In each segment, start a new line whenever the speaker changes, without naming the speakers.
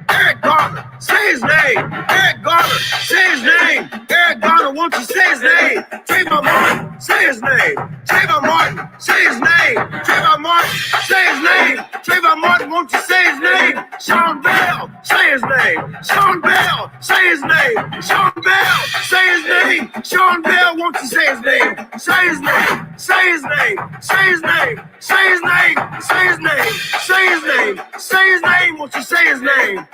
Eric Garner, say his name. Eric Garner, say his name. Eric Garner, won't you say his name? Trayvon Martin, say his name. Trayvon Martin, say his name. Trayvon Martin, say his name. Trayvon Martin, won't you say his name? Sean Bell, say his name. Sean Bell, say his name. Sean Bell, say his name. Sean Bell, won't you say his name? Say his name. Say his name. Say his name. Say his name. Say his name. Say his name. Say his name. Won't you say his name?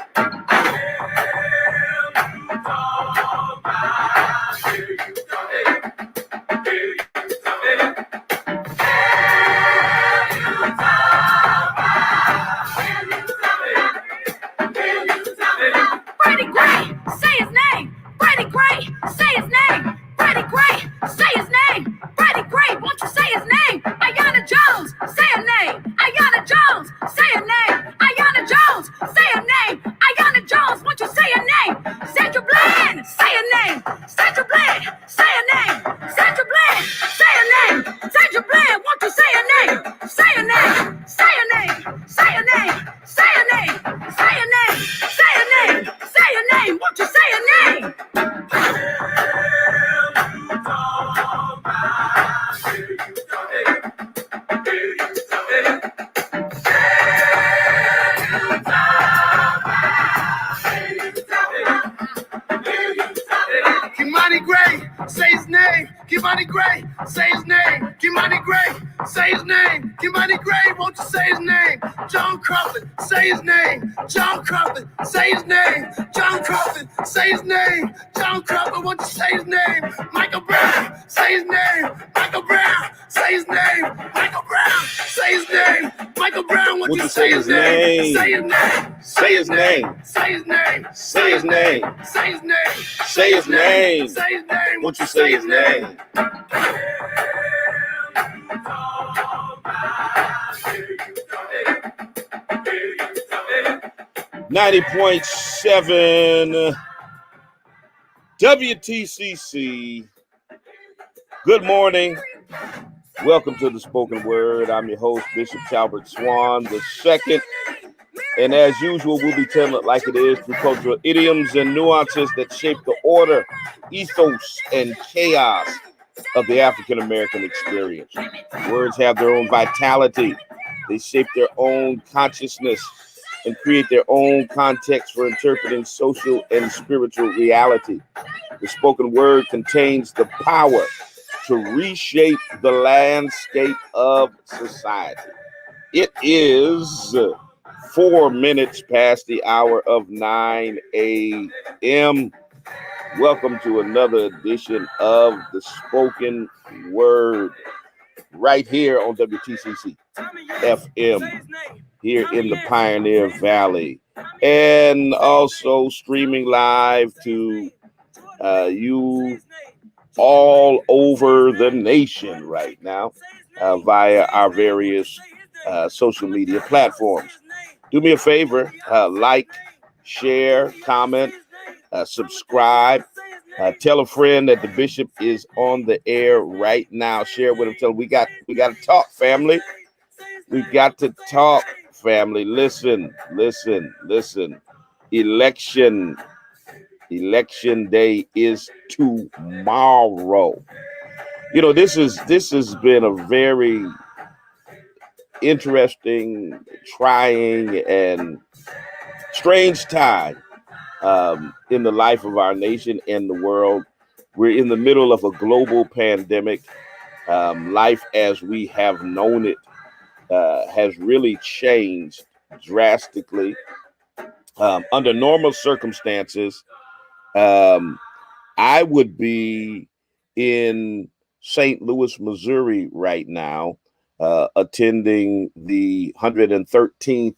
Freddie Gray, say his name. Freddie Gray, say his name. Freddie Gray, say his name. Freddie Gray, won't you say his name? Ayanna Jones, say her name. Ayanna Jones, say her name. Ayanna Jones, say her name. Ayanna Jones, won't you say her name? Sandra Bland, say her name. Sandra Bland, say her name. Sandra Bland, say her name. Sandra Bland, won't you say her name? Say her name. Say her name. Say her name. Say her name. Say her name. Say her name. Say her name. Won't you say her name?
'Kimani Gray, say his name. 'Kimani Gray, say his name. 'Kimani Gray, say his name. 'Kimani Gray, won't you say his name? John Crawford, say his name. John Crawford, say his name. John Crawford, say his name. John Crawford, won't you say his name? Michael Brown, say his name. Michael Brown, say his name. Michael Brown, say his name. Michael Brown, won't you say his name? Say his name.
Say his name.
Say his name.
Say his name.
Say his name.
Say his name.
Say his name.
Won't you say his name? 90.7 WTCC. Good morning. Welcome to the Spoken Word. I'm your host, Bishop Talbert Swan, the second. And as usual, we'll be telling it like it is through cultural idioms and nuances that shape the order, ethos, and chaos of the African-American experience. Words have their own vitality. They shape their own consciousness and create their own context for interpreting social and spiritual reality. The spoken word contains the power to reshape the landscape of society. It is 4 minutes past the hour of 9 a.m. Welcome to another edition of the Spoken Word right here on WTCC FM here in the Pioneer Valley, and also streaming live to you all over the nation right now via our various social media platforms. Do me a favor, like, share, comment, subscribe. Tell a friend that the bishop is on the air right now. Share with him. Tell him we got to talk, family. We got to talk, family. Listen. Election day is tomorrow. You know, this has been a very interesting, trying, and strange time in the life of our nation and the world. We're in the middle of a global pandemic. Life as we have known it has really changed drastically. Under normal circumstances, I would be in St. Louis, Missouri right now, attending the 113th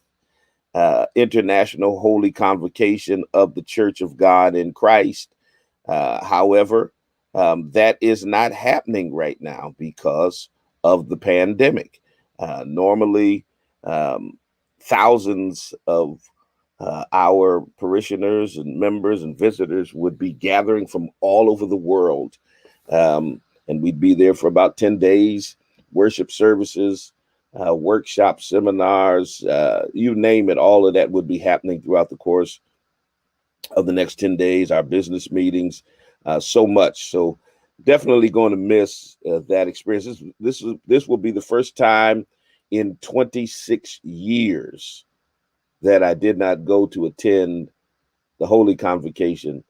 International Holy Convocation of the Church of God in Christ. However, that is not happening right now because of the pandemic. Normally, thousands of our parishioners and members and visitors would be gathering from all over the world. And we'd be there for about 10 days, worship services, workshops, seminars, you name it. All of that would be happening throughout the course of the next 10 days, our business meetings, so much. So definitely going to miss that experience. This will be the first time in 26 years that I did not go to attend the Holy Convocation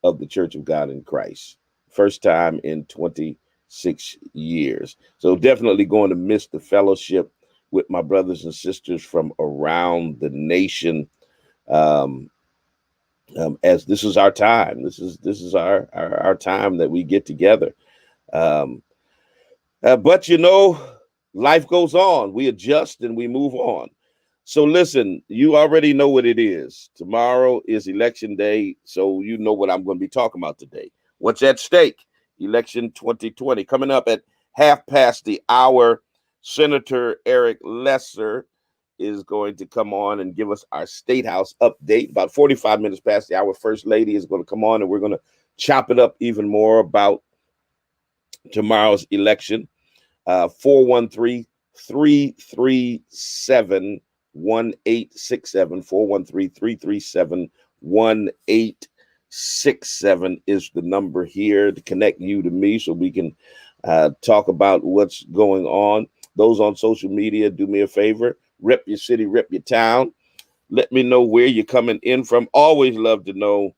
of the Church of God in Christ. First time in 26 years. So definitely going to miss the fellowship with my brothers and sisters from around the nation. As this is our time, this is our time that we get together. But you know, life goes on. We adjust and we move on. So listen, you already know what it is. Tomorrow is election day, so you know what I'm going to be talking about today. What's at stake? Election 2020. Coming up at 1:30, Senator Eric Lesser is going to come on and give us our State House update. About 45 minutes past the hour, First Lady is going to come on and we're going to chop it up even more about tomorrow's election. 413-337-1867, 413-337-1867 is the number here to connect you to me so we can talk about what's going on. Those on social media, do me a favor, rep your city, rep your town. Let me know where you're coming in from. Always love to know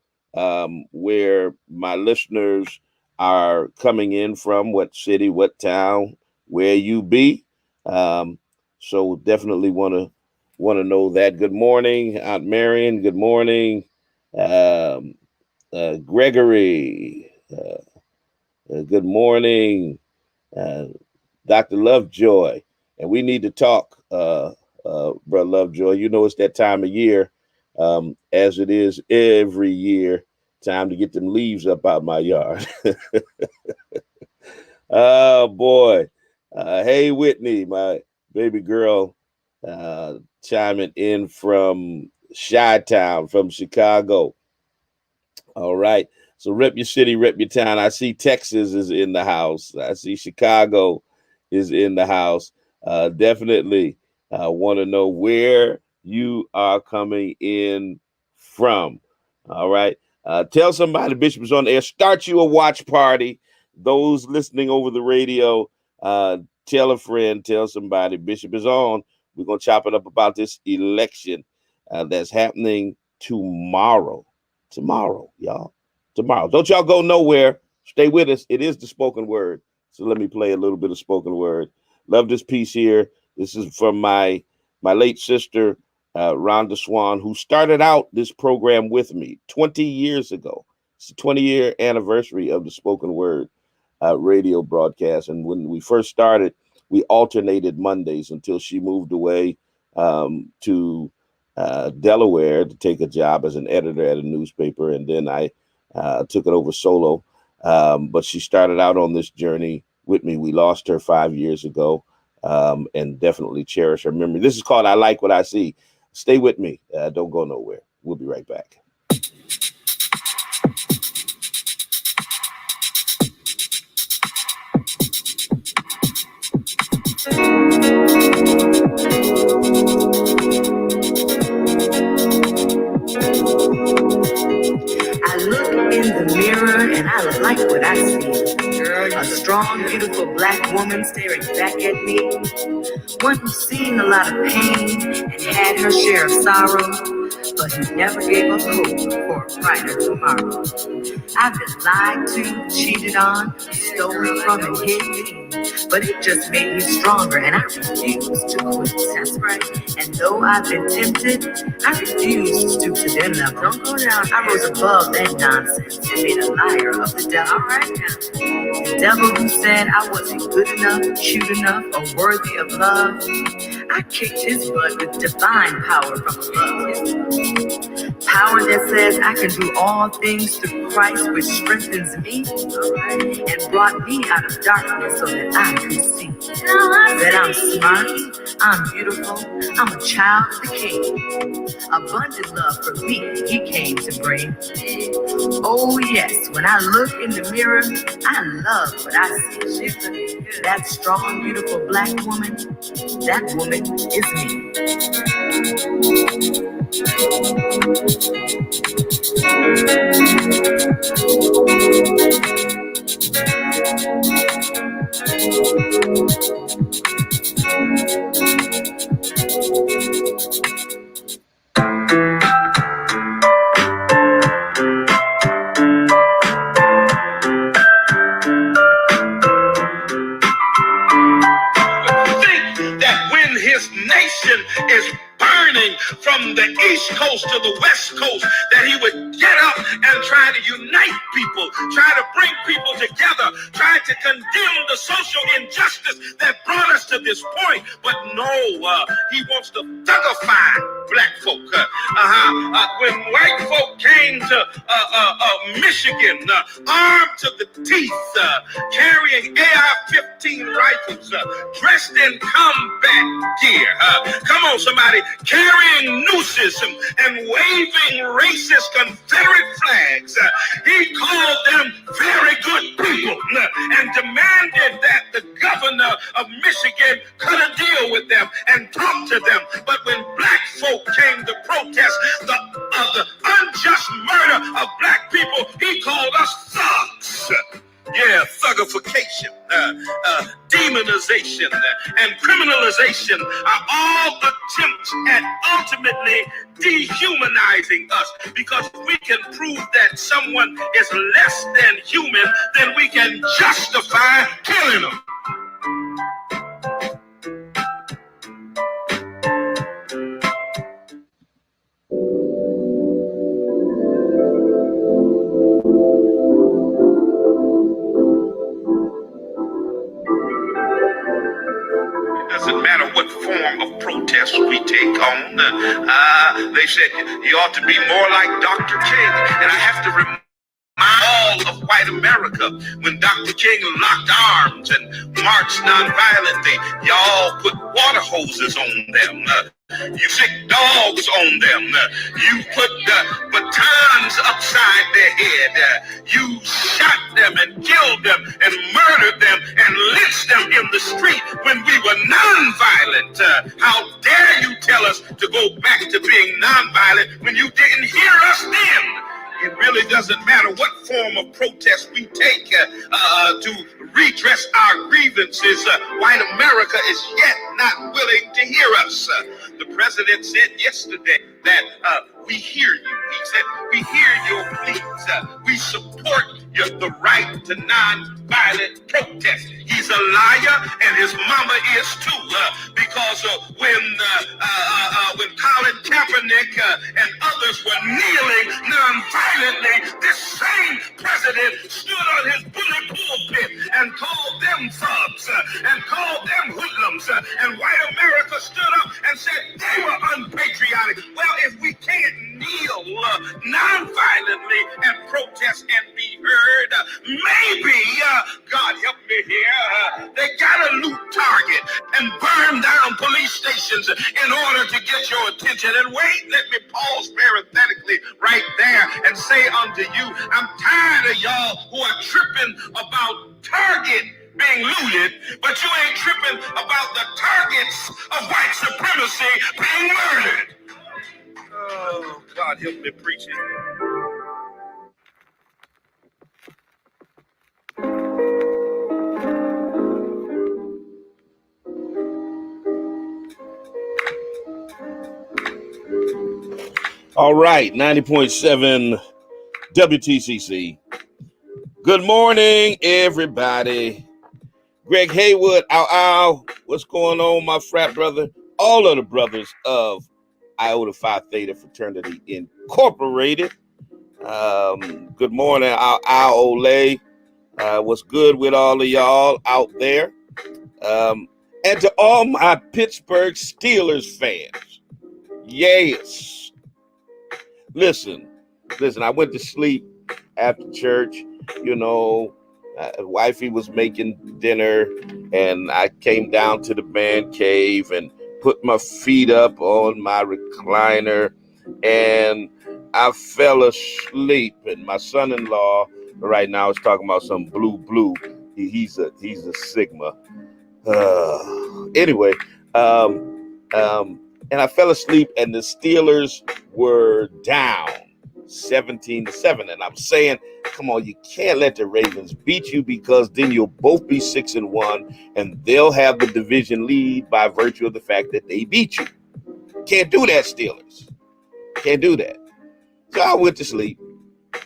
where my listeners are coming in from, what city, what town, where you be. So definitely want to know that. Good morning, Aunt Marion. Good morning, Gregory. Good morning, Dr. Lovejoy. And we need to talk, Brother Lovejoy. You know it's that time of year, as it is every year. Time to get them leaves up out my yard. Oh boy. Hey Whitney, my baby girl, chiming in from Chi-Town, from Chicago. All right. So rep your city, rep your town. I see Texas is in the house. I see Chicago is in the house. Definitely want to know where you are coming in from. All right. Tell somebody Bishop is on the air. Start you a watch party. Those listening over the radio, tell a friend, tell somebody Bishop is on. We're going to chop it up about this election that's happening tomorrow. Tomorrow, y'all. Tomorrow. Don't y'all go nowhere. Stay with us. It is the spoken word. So let me play a little bit of spoken word. Love this piece here. This is from my late sister, Rhonda Swan, who started out this program with me 20 years ago. It's the 20-year anniversary of the spoken word radio broadcast. And when we first started, we alternated Mondays until she moved away to Delaware to take a job as an editor at a newspaper. And then I took it over solo. But she started out on this journey with me. We lost her 5 years ago, and definitely cherish her memory. This is called I Like What I See. Stay with me. Don't go nowhere. We'll be right back.
I look in the mirror and I like what I see. A strong, beautiful black woman staring back at me. One who's seen a lot of pain and had her share of sorrow, but who never gave up hope for a brighter tomorrow. I've been lied to, cheated on, stolen from and hidden, but it just made me stronger and I refuse to quit. That's right. And though I've been tempted, I refuse to stoop to their level. Don't go down. I rose above that nonsense and made a liar of the devil. All right now. The devil who said I wasn't good enough, cute enough, or worthy of love, I kicked his butt with divine power from above. Power that says I can do all things through Christ, which strengthens me and brought me out of darkness so that I could see that I'm smart, I'm beautiful, I'm a child of the King. Abundant love for me he came to bring. Oh yes, when I look in the mirror, I love what I see. She's looking good. That strong, beautiful black woman, that woman is me.
Think that when his nation is burning from the East Coast to the West Coast, that he would get up and try to unite people, try to bring people together, try to condemn the social injustice that brought us to this point. But no, he wants to thugify black folk. When white folk came to Michigan, armed to the teeth, carrying AR-15 rifles, dressed in combat gear. Come on, somebody, carrying nooses and waving racist Confederate flags. He called them very good people and demanded that the governor of Michigan cut a deal with them and talk to them. But when black folk came to protest the unjust murder of black people, he called us thugs. Yeah, thugification, demonization, and criminalization are all attempts at ultimately dehumanizing us, because if we can prove that someone is less than human, then we can justify killing them. Doesn't matter what form of protest we take on. They said you ought to be more like Dr. King. And I have to remind all of white America, when Dr. King locked arms and marched nonviolently, y'all put water hoses on them. You sick dogs on them. You put batons upside their head. You shot them and killed them and murdered them and lynched them in the street when we were nonviolent. How dare you tell us to go back to being nonviolent when you didn't hear us then? It really doesn't matter what form of protest we take to redress our grievances. White America is yet not willing to hear us. The president said yesterday that we hear you. He said, we hear your pleas. We support the right to non-violent protest. He's a liar, and his mama is too. Because when Colin Kaepernick and others were kneeling non-violently, this same president stood on his bully pulpit and called them thugs and called them hoodlums. And white America stood up and said they were unpatriotic. Well, if we can't kneel non-violently and protest and be heard, maybe, God help me here, they gotta loot Target and burn down police stations in order to get your attention. And wait, let me pause parenthetically right there and say unto you, I'm tired of y'all who are tripping about Target being looted, but you ain't tripping about the targets of white supremacy being murdered. Oh, God help me preach it.
All right, 90.7 WTCC. Good morning, everybody. Greg Haywood, ow. What's going on, my frat brother? All of the brothers of Iota Phi Theta Fraternity Incorporated. Good morning, our Ole. What's good with all of y'all out there? And to all my Pittsburgh Steelers fans. Yes. Listen, I went to sleep after church, wifey was making dinner, and I came down to the man cave and put my feet up on my recliner, and I fell asleep, and my son-in-law right now is talking about some blue. He's a Sigma. Anyway, and I fell asleep, and the Steelers were down 17-7, and I'm saying, come on, you can't let the Ravens beat you, because then you'll both be 6-1, and they'll have the division lead by virtue of the fact that they beat you. Can't do that, Steelers. Can't do that. So I went to sleep,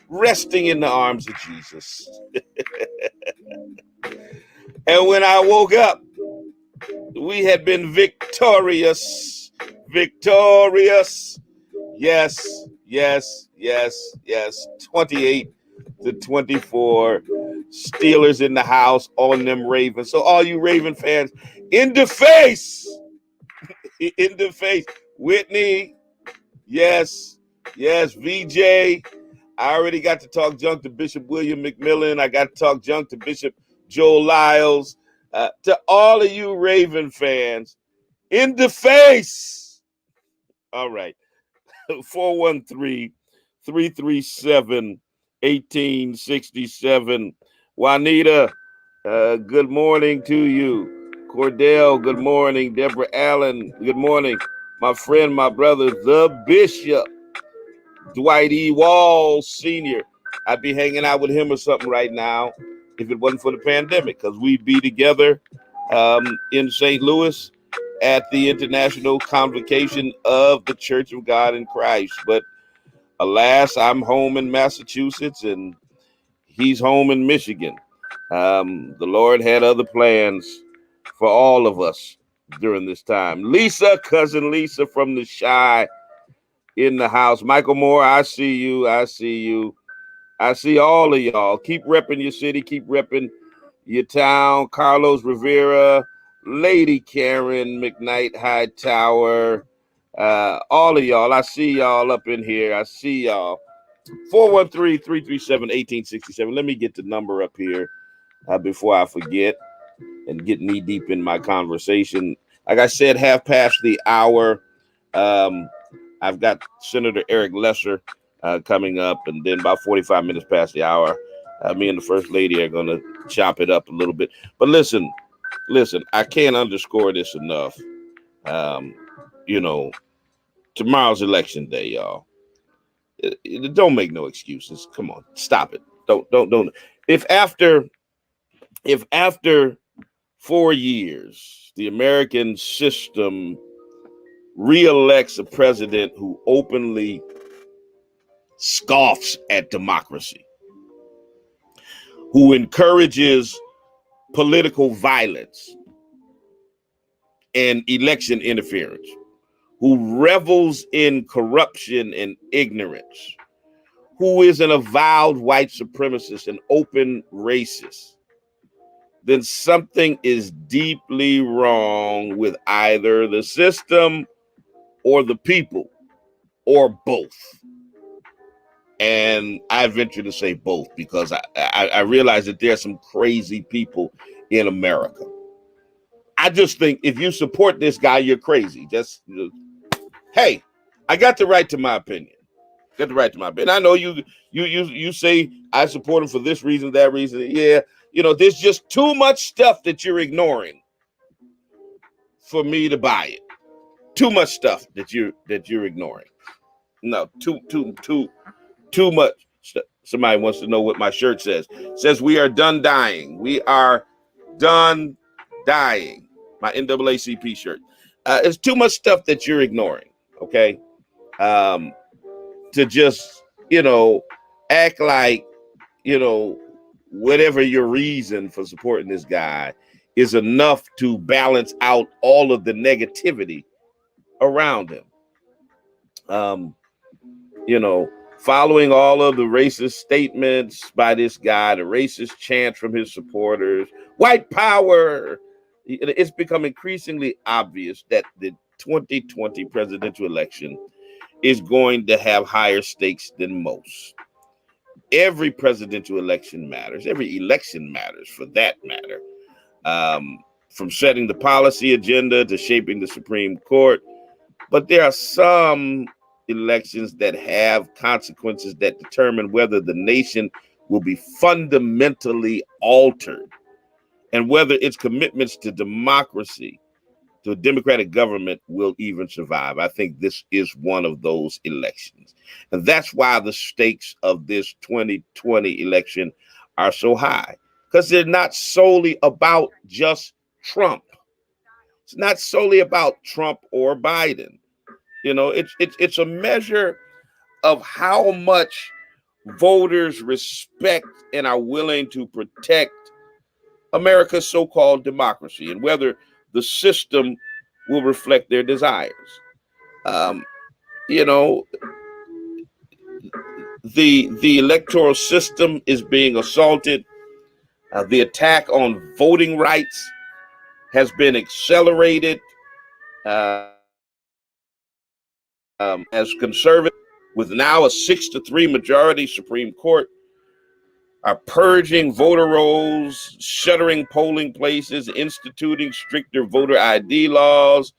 resting in the arms of Jesus. And when I woke up, we had been victorious. Victorious. Yes. 28-24. Steelers in the house on them Ravens. So all you Raven fans, in the face. Whitney. Yes. VJ. I already got to talk junk to Bishop William McMillan. I got to talk junk to Bishop Joel Lyles. To all of you Raven fans, in the face. All right. 413-337-1867. Juanita, good morning to you. Cordell, good morning. Deborah Allen, good morning. My friend, my brother, the Bishop, Dwight E. Walls Sr. I'd be hanging out with him or something right now if it wasn't for the pandemic, because we'd be together in St. Louis at the International Convocation of the Church of God in Christ. But alas, I'm home in Massachusetts and he's home in Michigan. The Lord had other plans for all of us during this time. Lisa, cousin Lisa from the Shy in the house. Michael Moore, I see you. I see all of y'all. Keep repping your city. Keep repping your town. Carlos Rivera, Lady Karen McKnight Hightower, all of y'all. I see y'all up in here. I see y'all. 413-337-1867. Let me get the number up here before I forget and get knee deep in my conversation. Like I said, half past the hour. I've got Senator Eric Lesser coming up, and then about 45 minutes past the hour, me and the First Lady are going to chop it up a little bit. But listen, I can't underscore this enough. Tomorrow's election day, y'all. Don't make no excuses. Come on, stop it. Don't. If after 4 years, the American system reelects a president who openly scoffs at democracy, who encourages political violence and election interference, who revels in corruption and ignorance, who is an avowed white supremacist and open racist, then something is deeply wrong with either the system or the people, or both. And I venture to say both, because I realize that there are some crazy people in America. I just think if you support this guy, you're crazy. Hey, I got the right to my opinion. I know you say I support him for this reason, that reason. Yeah, there's just too much stuff that you're ignoring for me to buy it. Too much stuff that you're ignoring. No, too much stuff. Somebody wants to know what my shirt says. It says we are done dying. We are done dying. My NAACP shirt. It's too much stuff that you're ignoring. Okay. To just, act like, whatever your reason for supporting this guy is enough to balance out all of the negativity around him. Following all of the racist statements by this guy, the racist chants from his supporters, white power, it's become increasingly obvious that the 2020 presidential election is going to have higher stakes than most. Every presidential election matters. Every election matters, for that matter. From setting the policy agenda to shaping the Supreme Court. But there are some elections that have consequences that determine whether the nation will be fundamentally altered and whether its commitments to democracy, to a democratic government, will even survive. I think this is one of those elections. And that's why the stakes of this 2020 election are so high, because they're not solely about just Trump. It's not solely about Trump or Biden. You know, it's a measure of how much voters respect and are willing to protect America's so-called democracy and whether the system will reflect their desires. You know, the electoral system is being assaulted. The attack on voting rights has been accelerated as conservative, with now a 6-3 majority Supreme Court, are purging voter rolls, shuttering polling places, instituting stricter voter ID laws,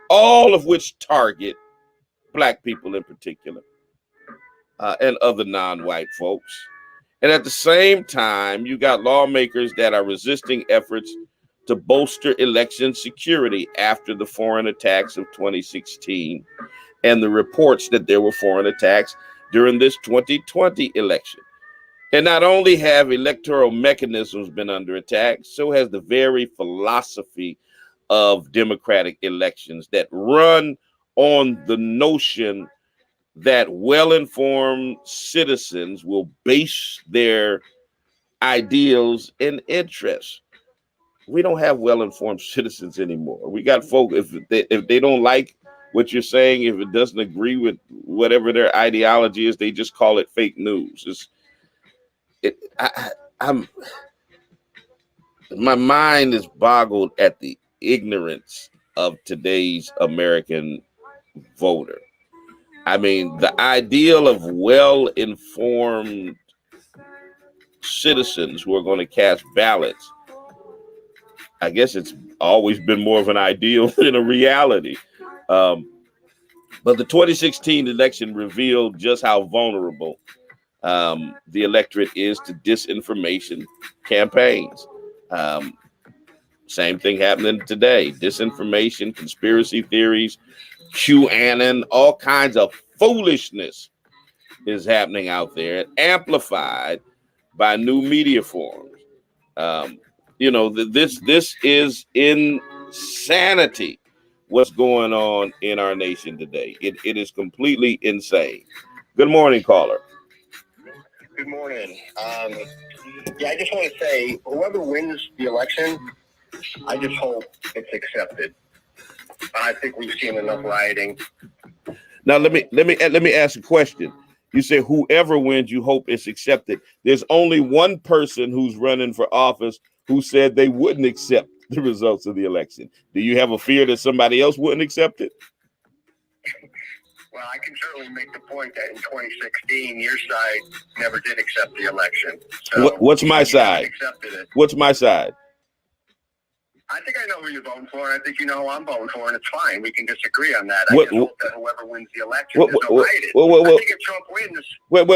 all of which target Black people in particular, and other non-white folks. And at the same time, you got lawmakers that are resisting efforts to bolster election security after the foreign attacks of 2016 and the reports that there were foreign attacks during this 2020 election. And not only have electoral mechanisms been under attack, so has the very philosophy of democratic elections that run on the notion that well-informed citizens will base their ideals and interests. We don't have well-informed citizens anymore. We got folk, if they don't like what you're saying, if it doesn't agree with whatever their ideology is, they just call it fake news. My mind is boggled at the ignorance of today's American voter. I mean, the ideal of well-informed citizens who are going to cast ballots, I guess it's always been more of an ideal than a reality. But the 2016 election revealed just how vulnerable the electorate is to disinformation campaigns. Same thing happening today. Disinformation, conspiracy theories, QAnon, all kinds of foolishness is happening out there, amplified by new media forms. This is insanity. What's going on in our nation today? It is completely insane. Good morning, caller.
Good morning. I just want to say, whoever wins the election, I just hope it's accepted. I think we've seen enough rioting.
Now let me ask a question. You say whoever wins, you hope it's accepted. There's only one person who's running for office who said they wouldn't accept the results of the election. Do you have a fear that somebody else wouldn't accept it?
Well, I can certainly make the point that in 2016, your side never did accept the election. So
what's my side?
Accepted it.
What's my side?
I think I know who you're voting for, and I think you know who I'm voting for, and it's fine. We can disagree on that. I just hope that whoever wins the election is no I think if Trump wins...
Wait.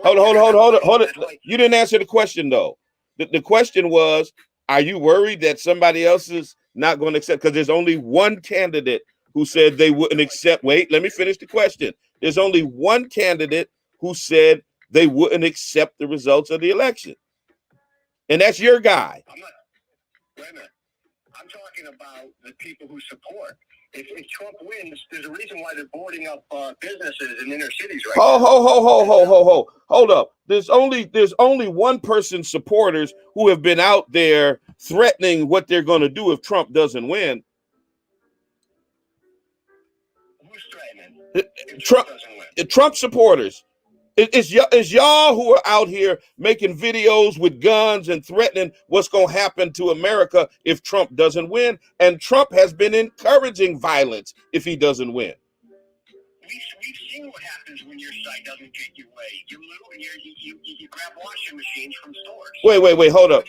Hold it. You didn't answer the question, though. The question was, are you worried that somebody else is not going to accept? Because there's only one candidate who said they wouldn't accept. Wait, let me finish the question. There's only one candidate who said they wouldn't accept the results of the election. And that's your guy.
Wait a minute. I'm talking about the people who support. If Trump wins, there's a reason why they're boarding up businesses in inner cities right now. Hold up.
There's only one person's supporters who have been out there threatening what they're going to do if Trump doesn't win.
Who's threatening? If Trump doesn't win?
Trump supporters. It's y'all who are out here making videos with guns and threatening what's going to happen to America if Trump doesn't win. And Trump has been encouraging violence if he doesn't win.
We've seen what happens when your side doesn't get your way. You grab washing machines from stores.
Wait. Hold up.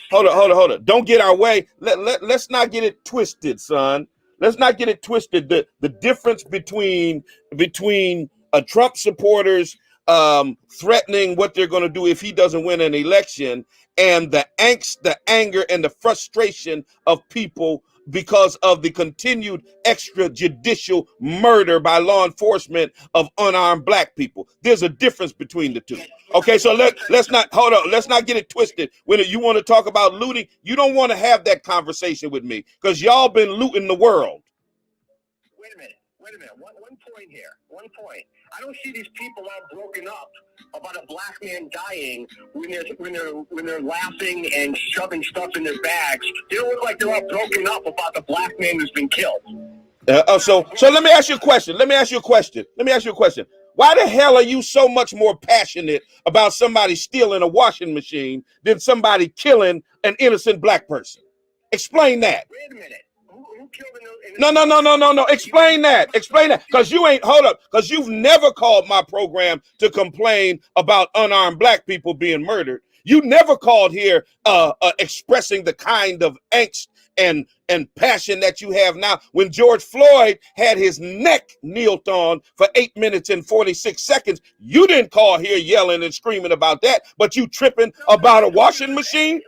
Don't get our way. Let's not get it twisted, son. Let's not get it twisted. The difference between Trump supporters threatening what they're going to do if he doesn't win an election, and the angst, the anger, and the frustration of people because of the continued extrajudicial murder by law enforcement of unarmed black people. There's a difference between the two. Okay, so let's not hold on. Let's not get it twisted. When you want to talk about looting, you don't want to have that conversation with me because y'all been looting the world.
Wait a minute. One point here. One point. I don't see these people all broken up about a black man dying when they're laughing and shoving stuff in their bags. They don't look like they're all broken up about the black man who's been killed.
So let me ask you a question. Why the hell are you so much more passionate about somebody stealing a washing machine than somebody killing an innocent black person? Explain that.
Wait a minute. Who killed
No. Explain that. Because you've never called my program to complain about unarmed black people being murdered. You never called here expressing the kind of angst and passion that you have now. When George Floyd had his neck kneeled on for 8 minutes and 46 seconds, you didn't call here yelling and screaming about that, but you tripping about a washing machine?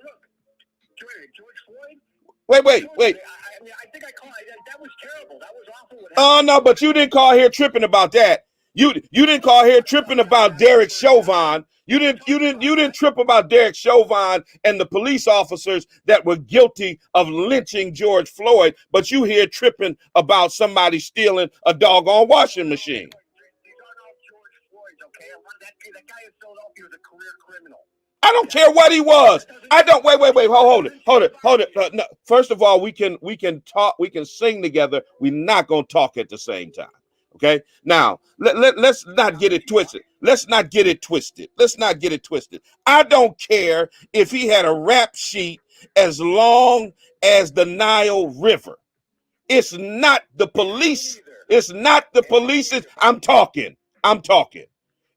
Wait.
I think I called. That was terrible. That was awful.
Oh no, but you didn't call here tripping about that. You didn't call here tripping about Derek Chauvin. You didn't trip about Derek Chauvin and the police officers that were guilty of lynching George Floyd, but you here tripping about somebody stealing a doggone washing machine.
These aren't all George Floyd's, okay? That guy in Philadelphia was a career criminal.
I don't care what he was. I don't. Wait. Hold it. No. First of all, we can talk. We can sing together. We're not gonna talk at the same time. Okay. Now let's not get it twisted. Let's not get it twisted. I don't care if he had a rap sheet as long as the Nile River. It's not the police. I'm talking.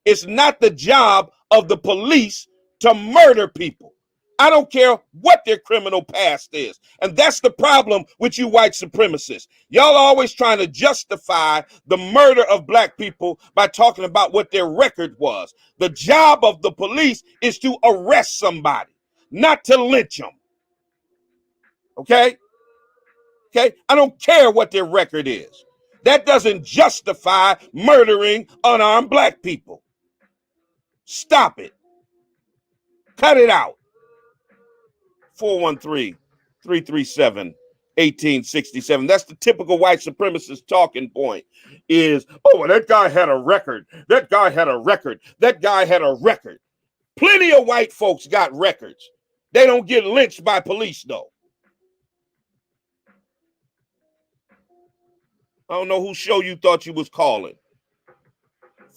It's not the job of the police to murder people. I don't care what their criminal past is. And that's the problem with you white supremacists. Y'all always trying to justify the murder of black people by talking about what their record was. The job of the police is to arrest somebody, not to lynch them. Okay? I don't care what their record is. That doesn't justify murdering unarmed black people. Stop it. Cut it out. 413-337-1867. That's the typical white supremacist talking point is, oh, that guy had a record. Plenty of white folks got records. They don't get lynched by police, though. I don't know whose show you thought you was calling.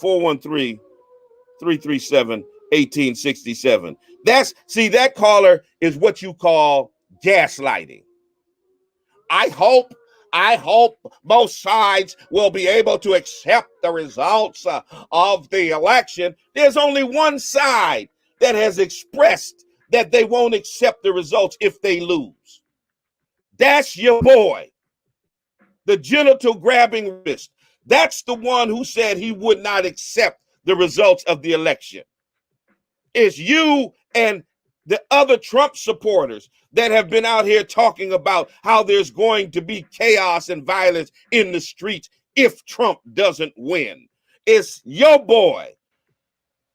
413-337-1867. That caller is what you call gaslighting. I hope both sides will be able to accept the results of the election. There's only one side that has expressed that they won't accept the results if they lose. That's your boy, the genital grabbing rapist. That's the one who said he would not accept the results of the election. It's you and the other Trump supporters that have been out here talking about how there's going to be chaos and violence in the streets if Trump doesn't win. It's your boy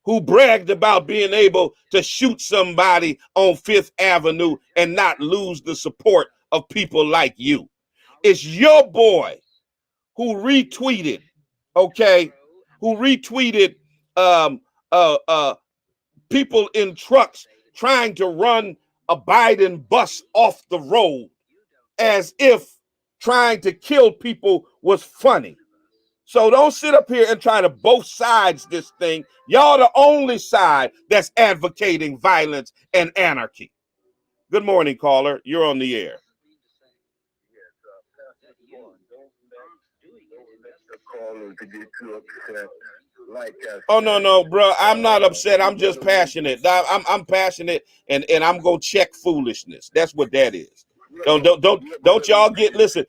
who bragged about being able to shoot somebody on Fifth Avenue and not lose the support of people like you. It's your boy who retweeted, people in trucks trying to run a Biden bus off the road as if trying to kill people was funny. So don't sit up here and try to both sides this thing. Y'all the only side that's advocating violence and anarchy. Good morning, caller. You're on the air. Oh no, bro. I'm not upset. I'm just passionate. I'm passionate, and I'm gonna check foolishness. That's what that is. Don't y'all get listen.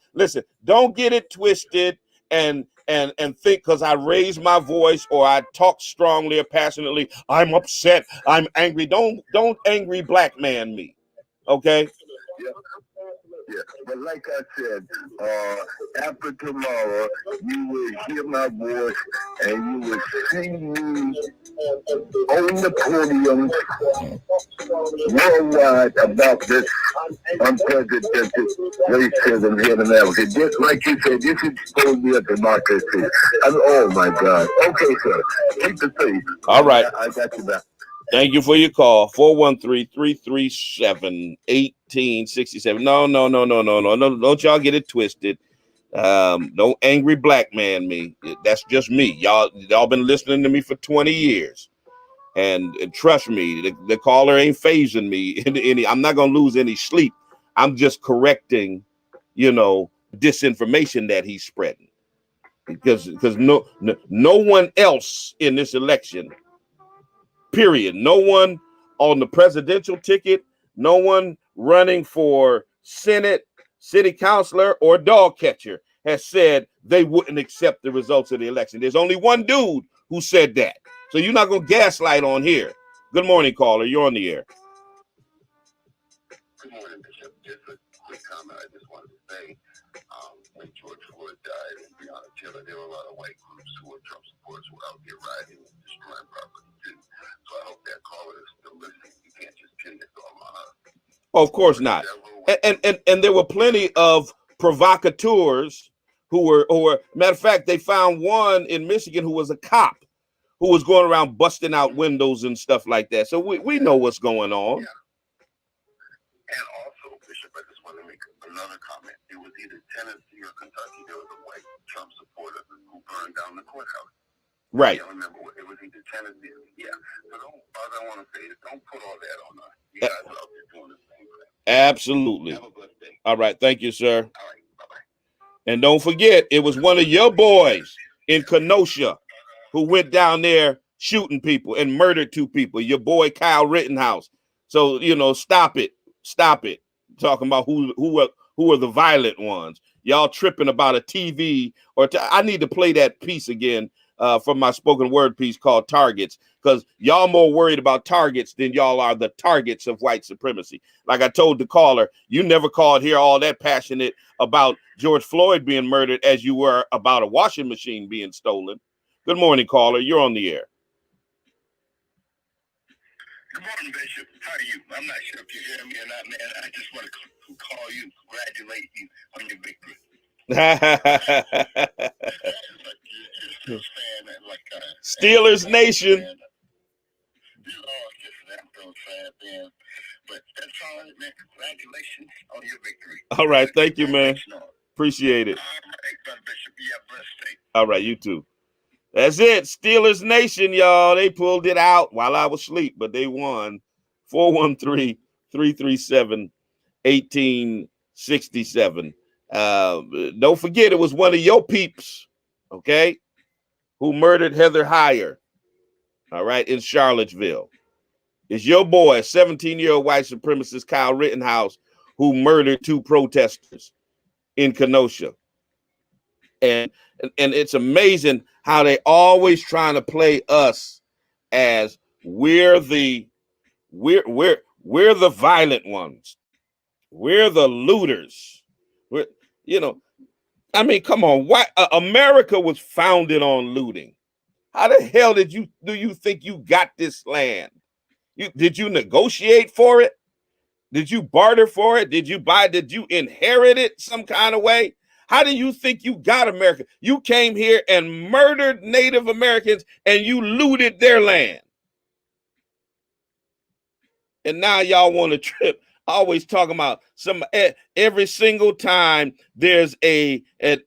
Don't get it twisted and and think because I raise my voice or I talk strongly or passionately, I'm upset, I'm angry. Don't angry black man me. Okay?
Yeah, but like I said, after tomorrow, you will hear my voice and you will see me on the podium worldwide about this unprecedented racism here in America. Just like you said, this is supposed to be a democracy. Oh my God. Okay, sir. Keep the faith.
All right.
I got you back.
Thank you for your call. 413-337-1867. No. Don't y'all get it twisted. Don't angry black man me. That's just me. Y'all been listening to me for 20 years. And trust me, the caller ain't phasing me any. I'm not gonna lose any sleep. I'm just correcting, disinformation that he's spreading. Because no one else in this election, period. No one on the presidential ticket, no one running for Senate, city councilor, or dog catcher has said they wouldn't accept the results of the election. There's only one dude who said that. So you're not going to gaslight on here. Good morning, caller. You're on the air.
Good morning, Bishop. Just a quick comment I just wanted to say. When George Floyd died and Breonna Taylor, there were a lot of white groups who were Trump supporters who were out there rioting and destroying property too. So I hope that caller is still listening. You can't just pin this all on us.
Oh, of course not. And there were plenty of provocateurs who were, matter of fact, they found one in Michigan who was a cop who was going around busting out windows and stuff like that. So we know what's going on.
Yeah. And also, Bishop, I just want to make another comment. It was either Tennessee or Kentucky. There was a white Trump supporter who burned down the courthouse.
Right.
I can't remember what it was, either Tennessee. Yeah. So all I want to say is don't put all that on us. You guys are out there doing the same thing.
Absolutely.
Have a blessed day.
All right. Thank you, sir.
All right. Bye-bye.
And don't forget, it was one of your boys in Kenosha who went down there shooting people and murdered 2 people. Your boy Kyle Rittenhouse. So, stop it. Stop it. Talking about who are the violent ones. Y'all tripping about a TV I need to play that piece again from my spoken word piece called Targets, because y'all more worried about targets than y'all are the targets of white supremacy. Like I told the caller, you never called here all that passionate about George Floyd being murdered as you were about a washing machine being stolen. Good morning, caller. You're on the air.
Good morning, Bishop. How are you? I'm not sure if you hear me or not, man. I just want to call you and congratulate you on your victory.
Steelers Nation.
You lost yesterday. I'm so sad, man. But that's all right, man. Congratulations on your victory.
All right. Thank you, man. Appreciate it.
All right, Brother Bishop. You have a blessed day.
All right. You too. That's it. Steelers Nation, y'all. They pulled it out while I was asleep, but they won. 413-337-1867. Don't forget, it was one of your peeps, okay, who murdered Heather Heyer, all right, in Charlottesville. It's your boy, 17-year-old white supremacist Kyle Rittenhouse, who murdered 2 protesters in Kenosha. And it's amazing how they always trying to play us as we're the violent ones. We're the looters. Come on. Why America was founded on looting? How the hell do you think you got this land? Did you negotiate for it? Did you barter for it? Did you inherit it some kind of way? How do you think you got America? You came here and murdered Native Americans and you looted their land. And now y'all want to trip. Always talking about every single time there's an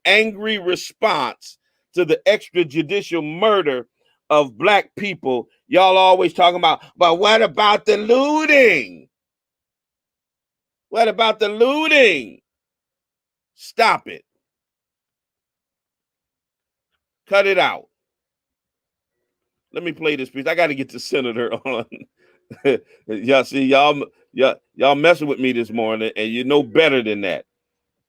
angry response to the extrajudicial murder of Black people. Y'all always talking about, but what about the looting? What about the looting? Stop it. Cut it out. Let me play this piece. I got to get the senator on. Y'all see, y'all messing with me this morning, and you know better than that.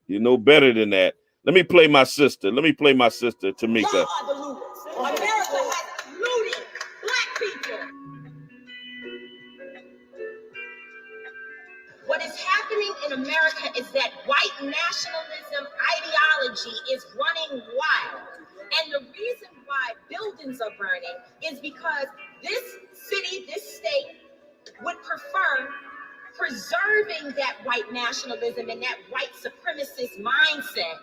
You know better than that. Let me play my sister. Let me play my sister, Tamika.
Y'all are the looters. America has looted black people. What is happening in America is that white nationalism ideology is running wild. And the reason why buildings are burning is because this city, this state, would prefer preserving that white nationalism and that white supremacist mindset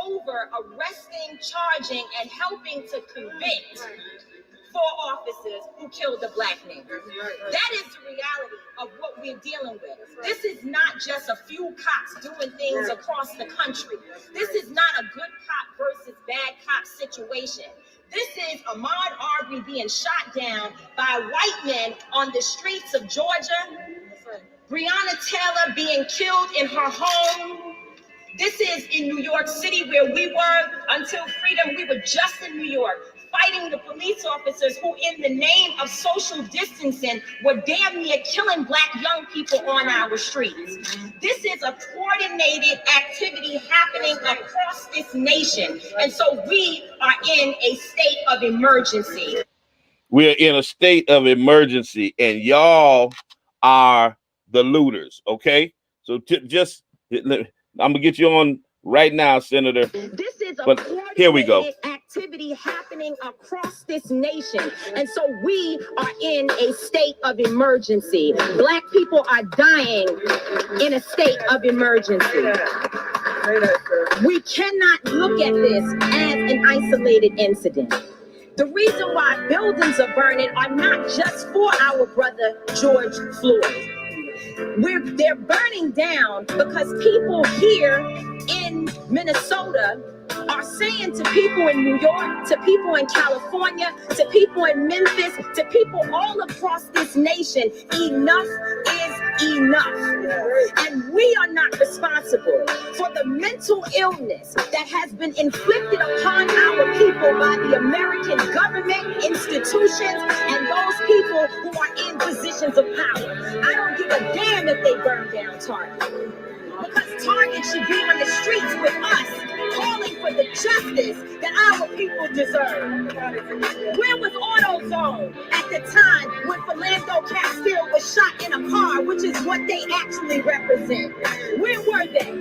over arresting, charging, and helping to convict 4 officers who killed a black man. That is the reality of what we're dealing with. This is not just a few cops doing things across the country. This is not a good cop versus bad cop situation. This is Ahmaud Arbery being shot down by white men on the streets of Georgia. Breonna Taylor being killed in her home. This is in New York City, where we were until freedom. We were just in New York, fighting the police officers who, in the name of social distancing, were damn near killing black young people on our streets. This is a coordinated activity happening across this nation. And so we are in a state of emergency.
We're in a state of emergency, and y'all are the looters, okay? So I'm gonna get you on right now, Senator.
This is a
but here we go.
Activity happening across this nation. And so we are in a state of emergency. Black people are dying in a state of emergency. We cannot look at this as an isolated incident. The reason why buildings are burning are not just for our brother George Floyd. They're burning down because people here in Minnesota are saying to people in New York, to people in California, to people in Memphis, to people all across this nation, enough is enough. And we are not responsible for the mental illness that has been inflicted upon our people by the American government, institutions, and those people who are in positions of power. I don't give a damn if they burn down Target. Because Target should be on the streets with us, calling for the justice that our people deserve. Where was AutoZone at the time when Philando Castile was shot in a car, which is what they actually represent? Where were they?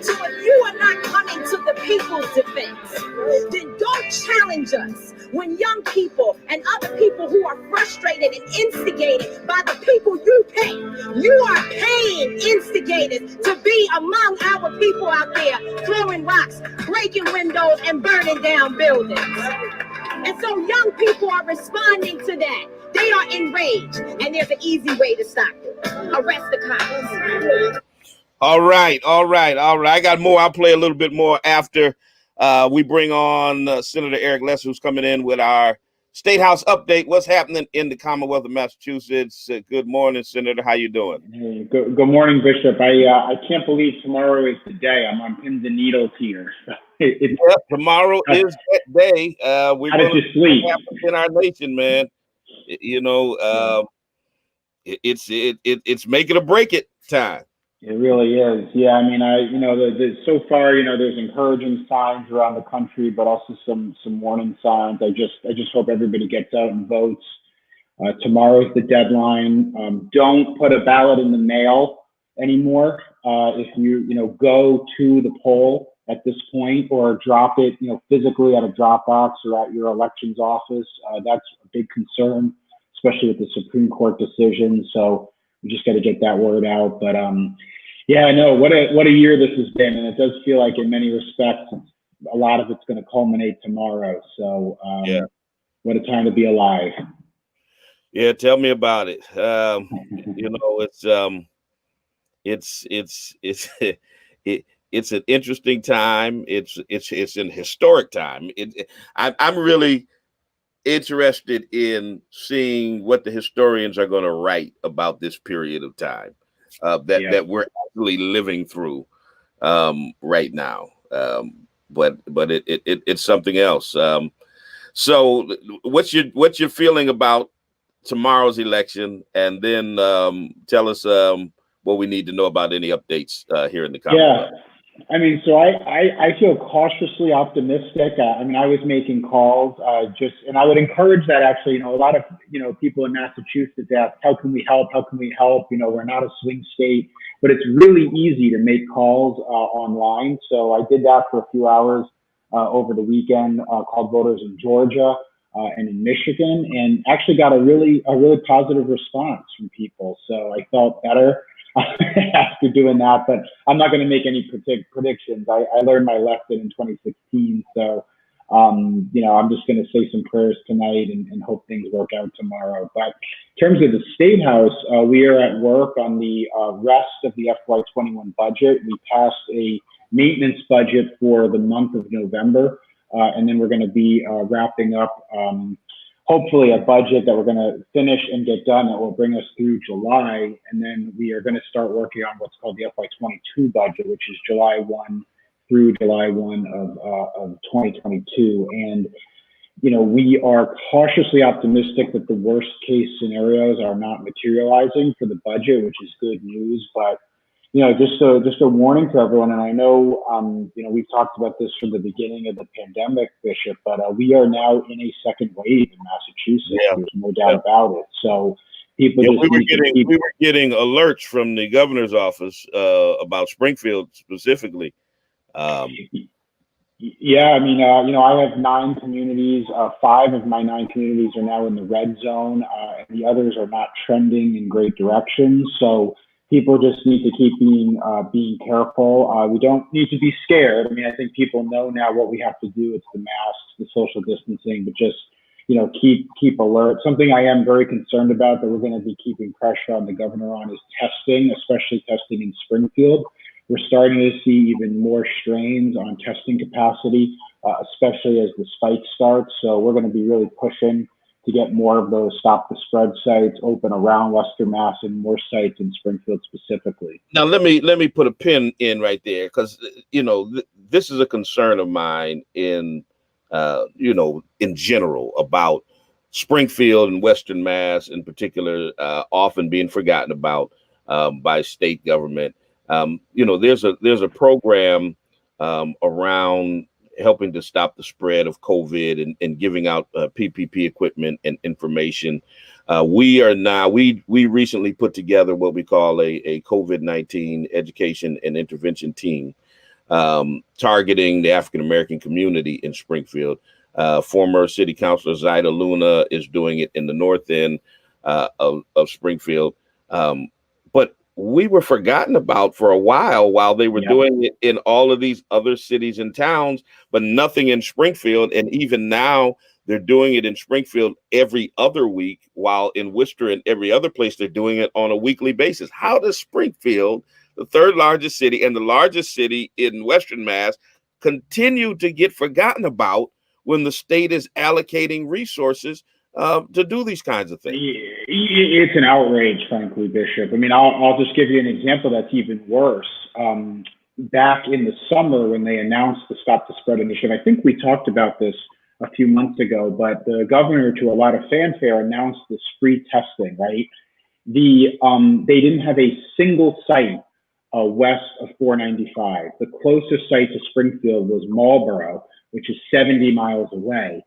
So if you are not coming to the people's defense, then don't challenge us when young people and other people who are frustrated and instigated by the people you pay. You are paying instigators to be among our people out there, throwing rocks, breaking windows, and burning down buildings. And so young people are responding to that. They are enraged, and there's an easy way to stop it. Arrest the cops.
All right. I got more. I'll play a little bit more after we bring on Senator Eric Lesser, who's coming in with our State House update. What's happening in the Commonwealth of Massachusetts? Good morning, Senator. How you doing?
Hey, good morning, Bishop. I can't believe tomorrow is the day. I'm on pins and needles here.
Tomorrow is that day. We're going to
sleep
in our nation, man. You know, it's make it or break it time.
It really is. Yeah, I mean, so far, there's encouraging signs around the country, but also some warning signs. I just hope everybody gets out and votes. Tomorrow's the deadline. Don't put a ballot in the mail anymore. If you go to the poll at this point, or drop it, physically at a drop box or at your elections office, that's a big concern, especially with the Supreme Court decision. So we just got to get that word out. But yeah, I know what a year this has been, and it does feel like in many respects, a lot of it's going to culminate tomorrow. So yeah, what a time to be alive.
Yeah, tell me about it. It's an interesting time. It's an historic time. I'm really interested in seeing what the historians are going to write about this period of time that we're actually living through right now. But it's something else. So what's your feeling about tomorrow's election, and then tell us what we need to know about any updates here in the Commonwealth.
I mean, so I feel cautiously optimistic. I mean, I was making calls and I would encourage that actually, a lot of, people in Massachusetts ask, how can we help? How can we help? We're not a swing state, but it's really easy to make calls online. So I did that for a few hours over the weekend, called voters in Georgia and in Michigan, and actually got a really positive response from people. So I felt better after doing that, but I'm not going to make any predictions. I learned my lesson in 2016. So, I'm just going to say some prayers tonight and hope things work out tomorrow. But in terms of the State House, we are at work on the rest of the FY21 budget. We passed a maintenance budget for the month of November, and then we're going to be wrapping up hopefully a budget that we're going to finish and get done that will bring us through July. And then we are going to start working on what's called the FY22 budget, which is July 1 through July 1 of 2022. And, we are cautiously optimistic that the worst case scenarios are not materializing for the budget, which is good news. But just a warning to everyone, and I know, we've talked about this from the beginning of the pandemic, Bishop, but we are now in a second wave in Massachusetts.
Yeah.
There's no doubt about it. So people
we were getting alerts from the governor's office about Springfield specifically.
Yeah, I mean, I have 9 communities. 5 of my 9 communities are now in the red zone, and the others are not trending in great directions. So people just need to keep being careful. We don't need to be scared. I mean, I think people know now what we have to do. It's the masks, the social distancing, but just keep alert. Something I am very concerned about that we're going to be keeping pressure on the governor on is testing, especially testing in Springfield. We're starting to see even more strains on testing capacity, especially as the spike starts. So we're going to be really pushing to get more of those stop the spread sites open around Western Mass and more sites in Springfield specifically.
Now, let me put a pin in right there, because this is a concern of mine in general about Springfield and Western Mass in particular, often being forgotten about by state government. There's a program around helping to stop the spread of COVID and giving out PPP equipment and information. We recently put together what we call a COVID-19 education and intervention team, targeting the African-American community in Springfield. Former city councilor Zaida Luna is doing it in the north end of Springfield. But we were forgotten about for a while they were doing it in all of these other cities and towns, but nothing in Springfield. And even now they're doing it in Springfield every other week, while in Worcester and every other place they're doing it on a weekly basis. How does Springfield, the third largest city and the largest city in Western Mass, continue to get forgotten about when the state is allocating resources to do these kinds of things?
It's an outrage, frankly, Bishop. I mean, I'll just give you an example that's even worse. Back in the summer when they announced the Stop the Spread initiative, I think we talked about this a few months ago, but the governor, to a lot of fanfare, announced this free testing, right? They didn't have a single site west of 495. The closest site to Springfield was Marlboro, which is 70 miles away.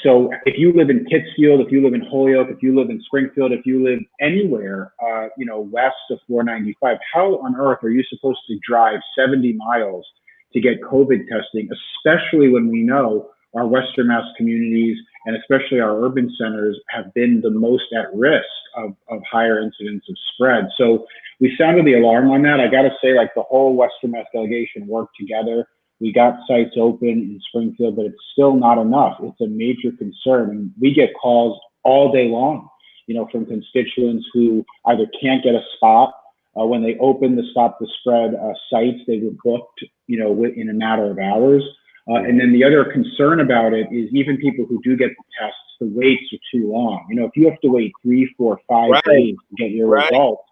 So if you live in Pittsfield, if you live in Holyoke, if you live in Springfield, if you live anywhere, west of 495, how on earth are you supposed to drive 70 miles to get COVID testing, especially when we know our Western Mass communities and especially our urban centers have been the most at risk of higher incidence of spread. So we sounded the alarm on that. I got to say, like, the whole Western Mass delegation worked together. We got sites open in Springfield, but it's still not enough. It's a major concern. And we get calls all day long, from constituents who either can't get a spot. When they open the Stop the Spread sites, they were booked, in a matter of hours. And then the other concern about it is even people who do get the tests, the waits are too long. If you have to wait 3, 4, 5 days to get your results,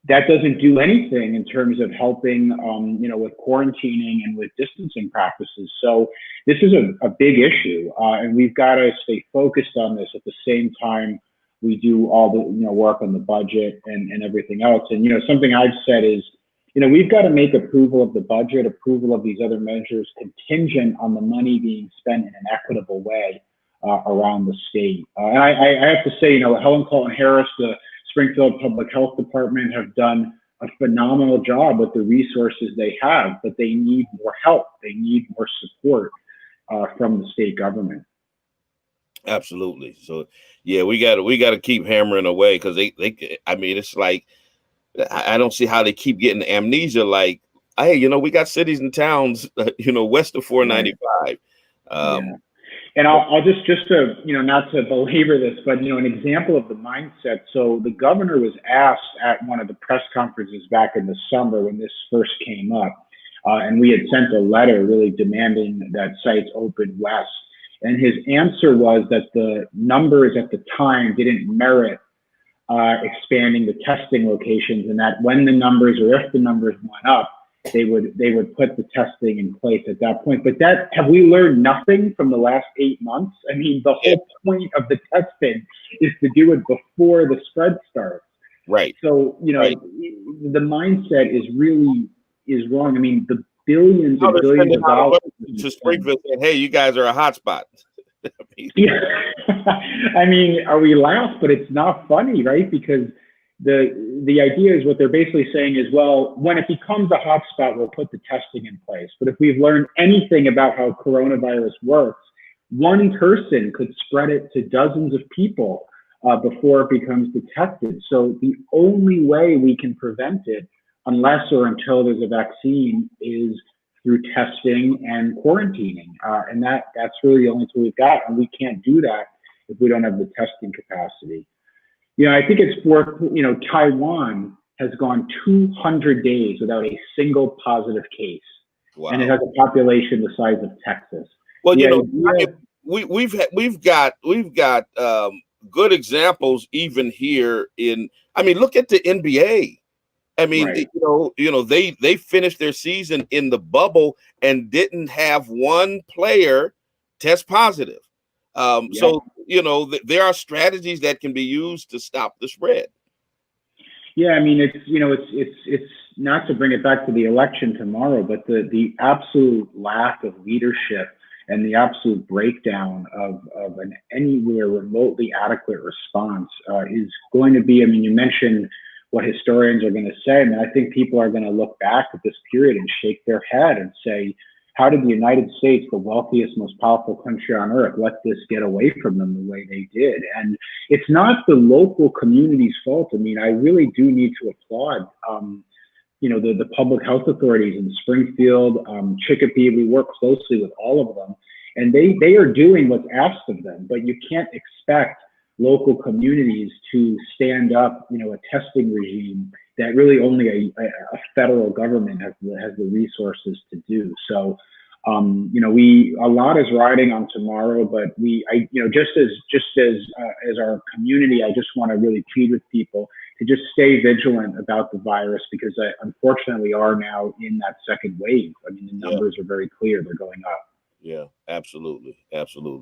that doesn't do anything in terms of helping, with quarantining and with distancing practices. So this is a big issue, and we've got to stay focused on this at the same time we do all the, work on the budget and everything else. And, something I've said is, we've got to make approval of the budget, approval of these other measures contingent on the money being spent in an equitable way around the state. And I have to say, Helen Clayton Harris, the Springfield Public Health Department, have done a phenomenal job with the resources they have, but they need more help. They need more support from the state government.
Absolutely. So yeah, we got to keep hammering away, because I mean, it's like, I don't see how they keep getting amnesia. Like, hey, we got cities and towns, west of 495.
Yeah. And I'll just to, not to belabor this, but, an example of the mindset. So the governor was asked at one of the press conferences back in the summer when this first came up, and we had sent a letter really demanding that sites open west. And his answer was that the numbers at the time didn't merit expanding the testing locations, and that when the numbers, or if the numbers went up, they would put the testing in place at that point. But have we learned nothing from the last 8 months? I mean, the whole point of the testing is to do it before the spread starts.
Right.
So, the mindset is wrong. I mean, the billions and billions of dollars
to Springfield saying, hey, you guys are a hotspot.
Yeah. I mean, we laugh, but it's not funny, right? Because the idea is, what they're basically saying is, well, when it becomes a hotspot, we'll put the testing in place. But if we've learned anything about how coronavirus works, one person could spread it to dozens of people before it becomes detected. So the only way we can prevent it, unless or until there's a vaccine, is through testing and quarantining. And that's really the only tool we've got. And we can't do that if we don't have the testing capacity. I think it's worth, Taiwan has gone 200 days without a single positive case. Wow. And it has a population the size of Texas.
Well, we've got good examples even here look at the NBA. I mean, right. They finished their season in the bubble and didn't have one player test positive. So, there are strategies that can be used to stop the spread.
Yeah, I mean, it's not to bring it back to the election tomorrow, but the absolute lack of leadership and the absolute breakdown of an anywhere remotely adequate response is going to be, you mentioned what historians are going to say. I think people are going to look back at this period and shake their head and say, how did the United States, the wealthiest, most powerful country on earth, let this get away from them the way they did? And it's not the local community's fault. I really do need to applaud, the public health authorities in Springfield, Chicopee. We work closely with all of them, and they are doing what's asked of them. But you can't expect local communities to stand up, a testing regime that really only a federal government has the resources to do. So, a lot is riding on tomorrow, but just as our community, I just want to really plead with people to just stay vigilant about the virus, because unfortunately we are now in that second wave. The numbers are very clear; they're going up.
Yeah, absolutely.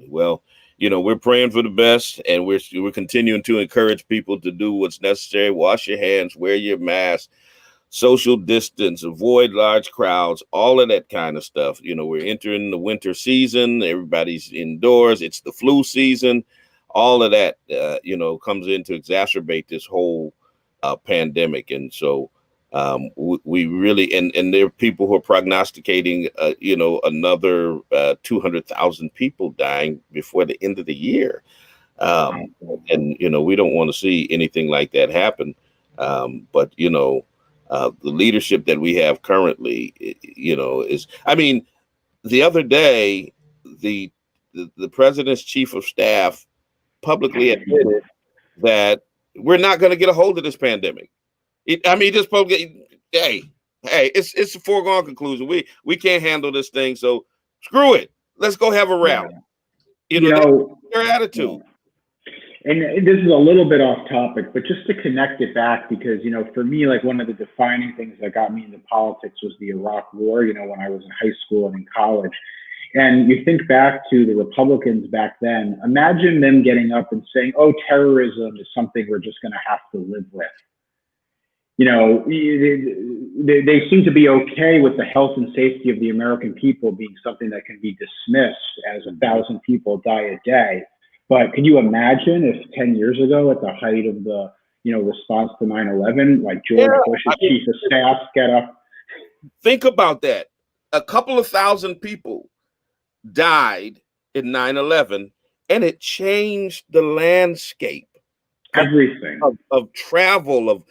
Well, we're praying for the best, and we're continuing to encourage people to do what's necessary. Wash your hands, wear your mask, social distance, avoid large crowds, all of that kind of stuff. We're entering the winter season. Everybody's indoors. It's the flu season. All of that, comes in to exacerbate this whole pandemic. And so we really, and there are people who are prognosticating, another 200,000 people dying before the end of the year. And, we don't want to see anything like that happen. But, the leadership that we have currently, is, the other day, the president's chief of staff publicly admitted that we're not going to get a hold of this pandemic. It's a foregone conclusion. We can't handle this thing, so screw it. Let's go have a rally. Their attitude.
And this is a little bit off topic, but just to connect it back, because, for me, like, one of the defining things that got me into politics was the Iraq War, when I was in high school and in college. And you think back to the Republicans back then, imagine them getting up and saying, oh, terrorism is something we're just going to have to live with. you know, they seem to be okay with the health and safety of the American people being something that can be dismissed as 1,000 people die a day. But can you imagine if 10 years ago, at the height of the, you know, response to 9/11, like George Bush's chief of staff get up?
Think about that. A couple of thousand people died in 9/11, and it changed the landscape.
Everything.
Of travel, of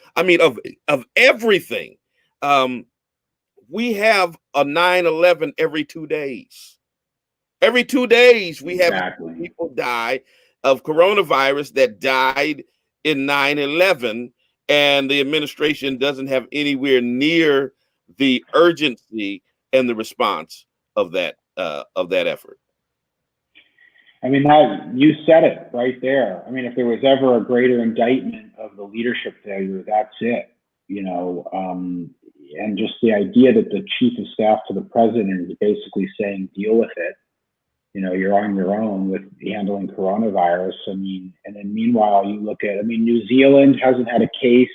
everything. We have a 9/11 every 2 days. Every 2 days, we have people die of coronavirus that died in 9/11, and the administration doesn't have anywhere near the urgency and the response of that effort.
I mean, that, you said it right there. I mean, if there was ever a greater indictment of the leadership failure, that's it. You know, and just the idea that the chief of staff to the president is basically saying, deal with it. You know, you're on your own with handling coronavirus. I mean, and then meanwhile, you look at, I mean, New Zealand hasn't had a case.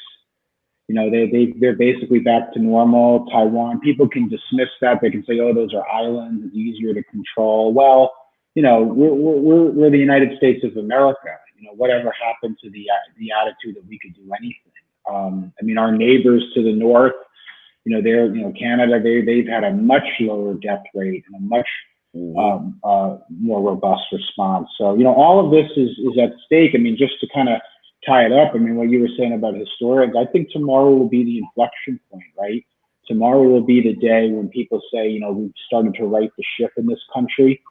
You know, they're basically back to normal. Taiwan, people can dismiss that. They can say, oh, those are islands. It's easier to control. Well, you know, we're the United States of America. You know, whatever happened to the attitude that we could do anything? I mean, our neighbors to the north, you know, they're, you know, Canada, they've had a much lower death rate and a much more robust response. So, you know, all of this is at stake. I mean, just to kind of tie it up, I mean, what you were saying about historians, I think tomorrow will be the inflection point, right? Tomorrow will be the day when people say, you know, we've started to right the ship in this country.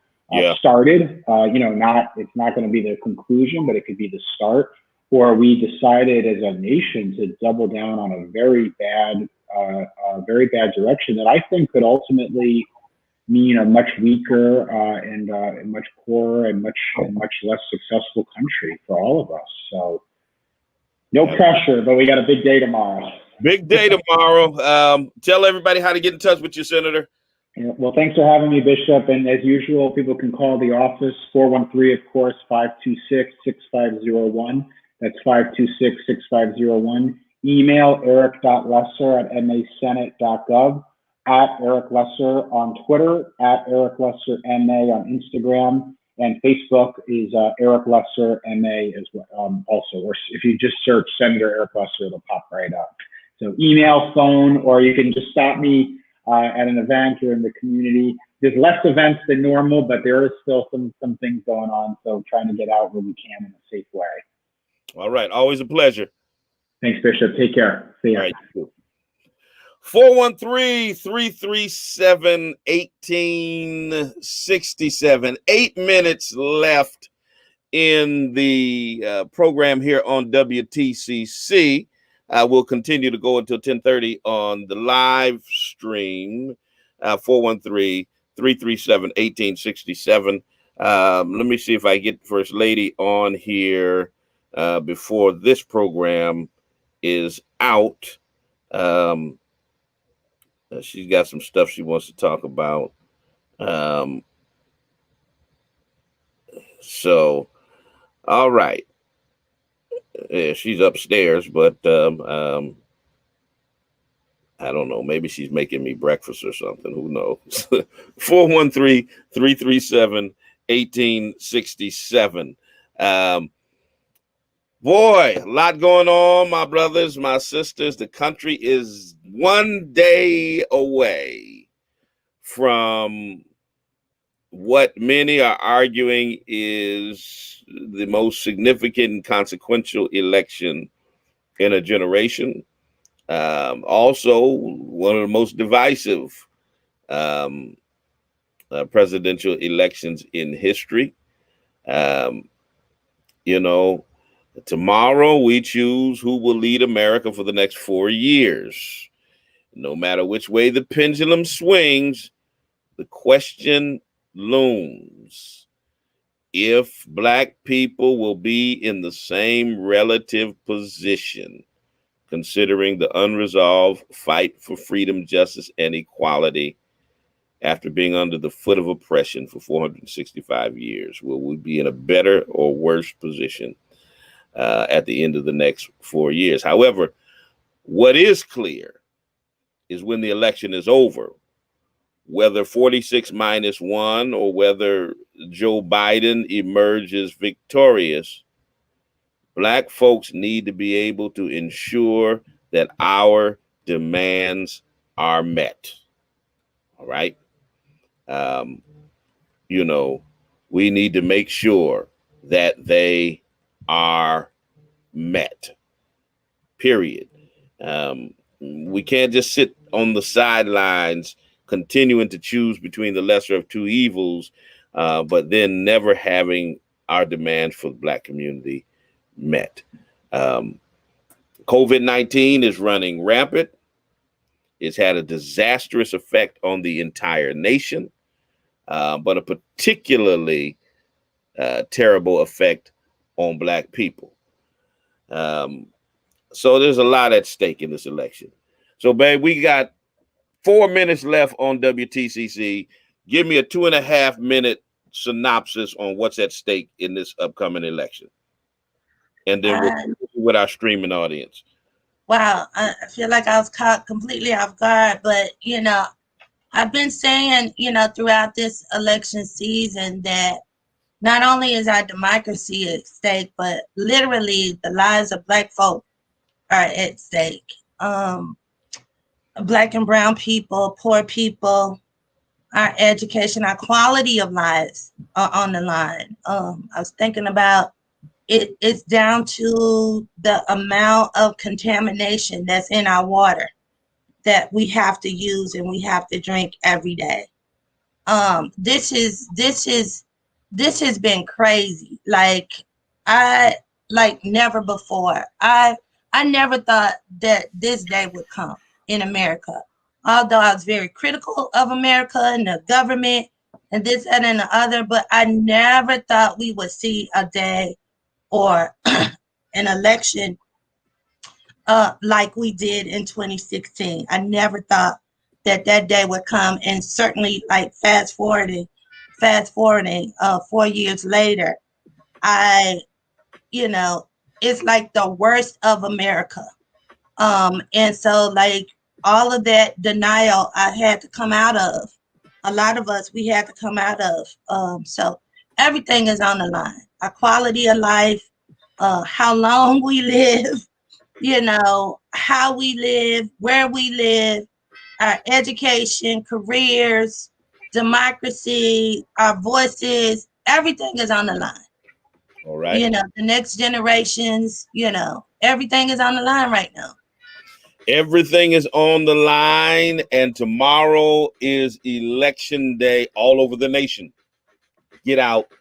Started, you know, it's not going to be the conclusion, but it could be the start. Or we decided as a nation to double down on a very bad direction that I think could ultimately mean a much weaker and much poorer and much less successful country for all of us. So no pressure, but we got a big day tomorrow.
Big day tomorrow. Tell everybody how to get in touch with you, Senator.
Yeah, well, thanks for having me, Bishop. And as usual, people can call the office, 413, of course, 526-6501. That's 526-6501. Email eric.lesser@masenate.gov, at Eric Lesser on Twitter, at Eric Lesser MA on Instagram, and Facebook is Eric Lesser MA as well. Also, or if you just search Senator Eric Lesser, it'll pop right up. So email, phone, or you can just stop me at an event or in the community. There's less events than normal, but there is still some things going on. So trying to get out where we can in a safe way.
All right. Always a pleasure.
Thanks, Bishop. Take care. See ya.
All right. 413-337-1867. 8 minutes left in the program here on WTCC. We'll continue to go until 10:30 on the live stream, 413-337-1867. Let me see if I get First Lady on here before this program is out. She's got some stuff she wants to talk about. So, all right. Yeah, she's upstairs, but I don't know. Maybe she's making me breakfast or something. Who knows? 413-337-1867. Boy, a lot going on, my brothers, my sisters. The country is one day away from what many are arguing is the most significant and consequential election in a generation. Also, one of the most divisive presidential elections in history. You know, tomorrow we choose who will lead America for the next 4 years. No matter which way the pendulum swings, the question looms: if Black people will be in the same relative position, considering the unresolved fight for freedom, justice, and equality after being under the foot of oppression for 465 years, will we be in a better or worse position at the end of the next 4 years? However, What is clear is when the election is over, whether 46-1 or whether Joe Biden emerges victorious, Black folks need to be able to ensure that our demands are met. All right. You know, we need to make sure that they are met. Period. We can't just sit on the sidelines continuing to choose between the lesser of two evils, but then never having our demands for the Black community met. COVID-19 is running rampant. It's had a disastrous effect on the entire nation, but a particularly terrible effect on Black people. So there's a lot at stake in this election. So, babe, we got 4 minutes left on WTCC. Give me a 2.5 minute synopsis on what's at stake in this upcoming election. And then we'll continue with our streaming audience.
Wow, I feel like I was caught completely off guard, but, you know, I've been saying, you know, throughout this election season that not only is our democracy at stake, but literally the lives of Black folk are at stake. Black and brown people, poor people, our education, our quality of lives are on the line. I was thinking about it's down to the amount of contamination that's in our water that we have to use and we have to drink every day. This has been crazy. Like never before. I never thought that this day would come in America. Although I was very critical of America and the government and this, that, and the other, but I never thought we would see a day or an election like we did in 2016. I never thought that day would come, and certainly like fast forwarding 4 years later, it's like the worst of America. And so like all of that denial I had to come out of. A lot of us, we had to come out of. So everything is on the line. Our quality of life, how long we live, you know, how we live, where we live, our education, careers, democracy, our voices, everything is on the line.
All right.
You know, the next generations, you know, everything is on the line right now.
Everything is on the line, and tomorrow is election day all over the nation. Get out,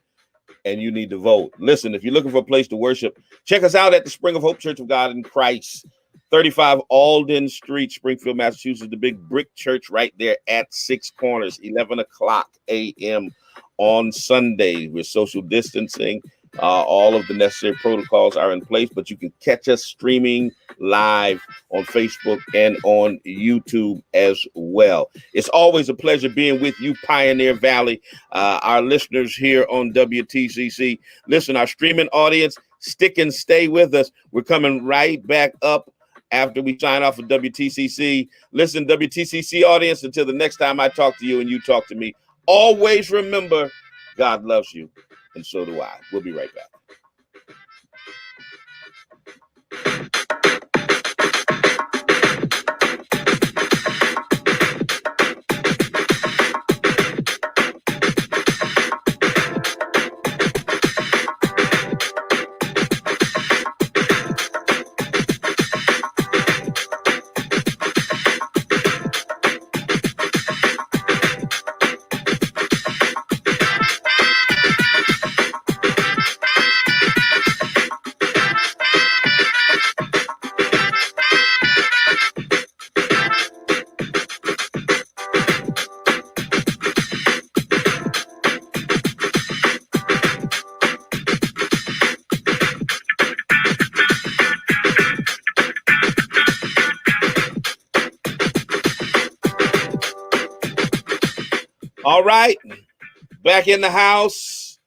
and you need to vote. Listen, if you're looking for a place to worship, check us out at the Spring of Hope Church of God in Christ, 35 Alden Street, Springfield, Massachusetts, the big brick church right there at Six Corners, 11 o'clock a.m. on Sunday. With social distancing, all of the necessary protocols are in place, but you can catch us streaming live on Facebook and on YouTube as well. It's always a pleasure being with you, Pioneer Valley, our listeners here on WTCC. Listen, our streaming audience, stick and stay with us. We're coming right back up after we sign off of WTCC. Listen, WTCC audience, until the next time I talk to you and you talk to me, always remember, God loves you, and so do I. We'll be right back. All right, back in the house.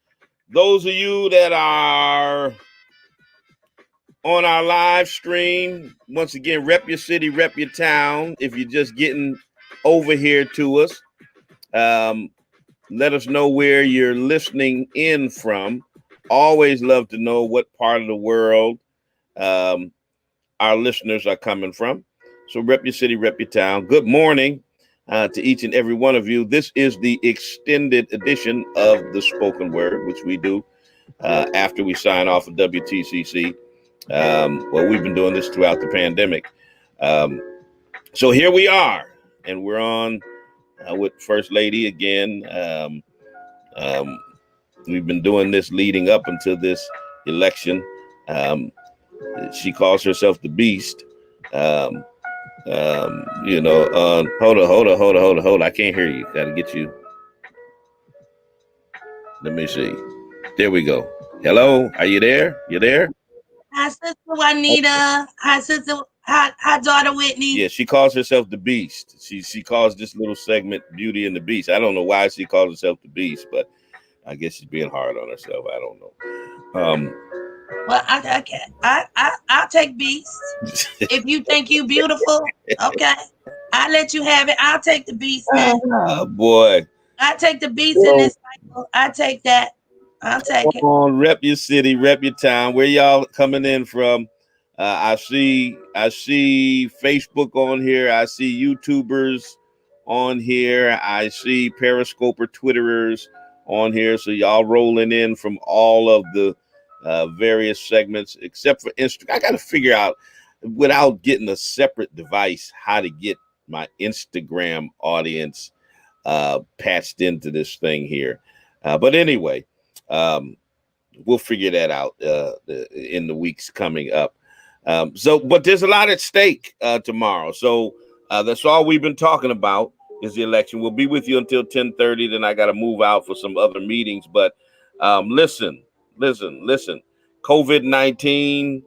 Those of you that are on our live stream. Once again, rep your city, rep your town. If you're just getting over here to us, let us know where you're listening in from. Always love to know what part of the world our listeners are coming from. So rep your city, rep your town. Good morning to each and every one of you. This is the extended edition of the spoken word, which we do after we sign off of WTCC. Well, we've been doing this throughout the pandemic. So here we are, and we're on with First Lady again. We've been doing this leading up until this election. She calls herself the Beast. Hold on. I can't hear you. Got to get you. Let me see. There we go. Hello, are you there? You there?
Hi, Sister Juanita. Hi, Sister. Hi, daughter Whitney.
Yeah, she calls herself the Beast. She calls this little segment Beauty and the Beast. I don't know why she calls herself the Beast, but I guess she's being hard on herself. I don't know.
Well, I'll take Beast. If you think you beautiful, okay, I'll let you have it. I'll take the Beast.
Oh boy,
I take the Beast in this cycle. I take that. I'll take it.
On, rep your city, rep your town. Where y'all coming in from? I see Facebook on here. I see YouTubers on here. I see Periscoper Twitterers on here. So y'all rolling in from all of the various segments, except for Instagram. I got to figure out, without getting a separate device, how to get my Instagram audience patched into this thing here. But anyway, we'll figure that out in the weeks coming up. But there's a lot at stake tomorrow. So that's all we've been talking about is the election. We'll be with you until 10:30. Then I got to move out for some other meetings. But listen. COVID-19,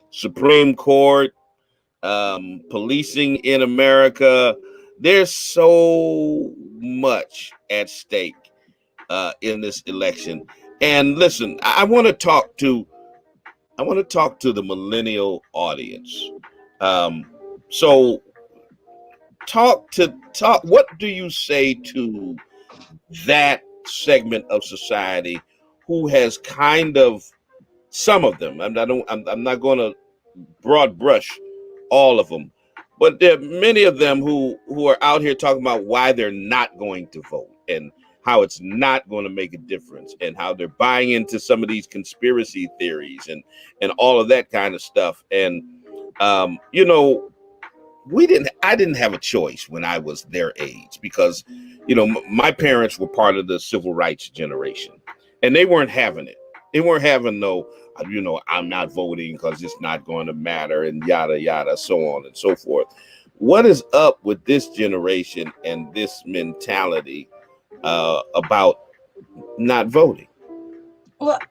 Supreme Court, policing in America. There's so much at stake in this election. And listen, I want to talk to the millennial audience. So talk. What do you say to that segment of society who has kind of, some of them, I'm not going to broad brush all of them, but there are many of them who are out here talking about why they're not going to vote and how it's not going to make a difference and how they're buying into some of these conspiracy theories and all of that kind of stuff. And I didn't have a choice when I was their age because my parents were part of the civil rights generation, and they weren't having it. They weren't having no, I'm not voting because it's not going to matter and yada, yada, so on and so forth. What is up with this generation and this mentality about not voting?
What?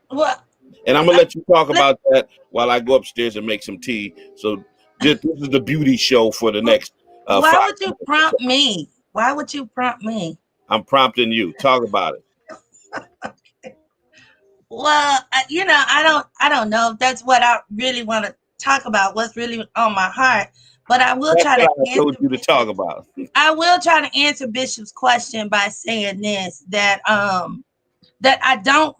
And I'm going to let you talk about that while I go upstairs and make some tea. So this is the beauty show for the next
why would you prompt me? Why would you prompt me?
I'm prompting you. Talk about it.
Okay. Well, I don't know if that's what I really want to talk about, what's really on my heart. But I will try to answer.
Told you to talk about.
I will try to answer Bishop's question by saying this: that I don't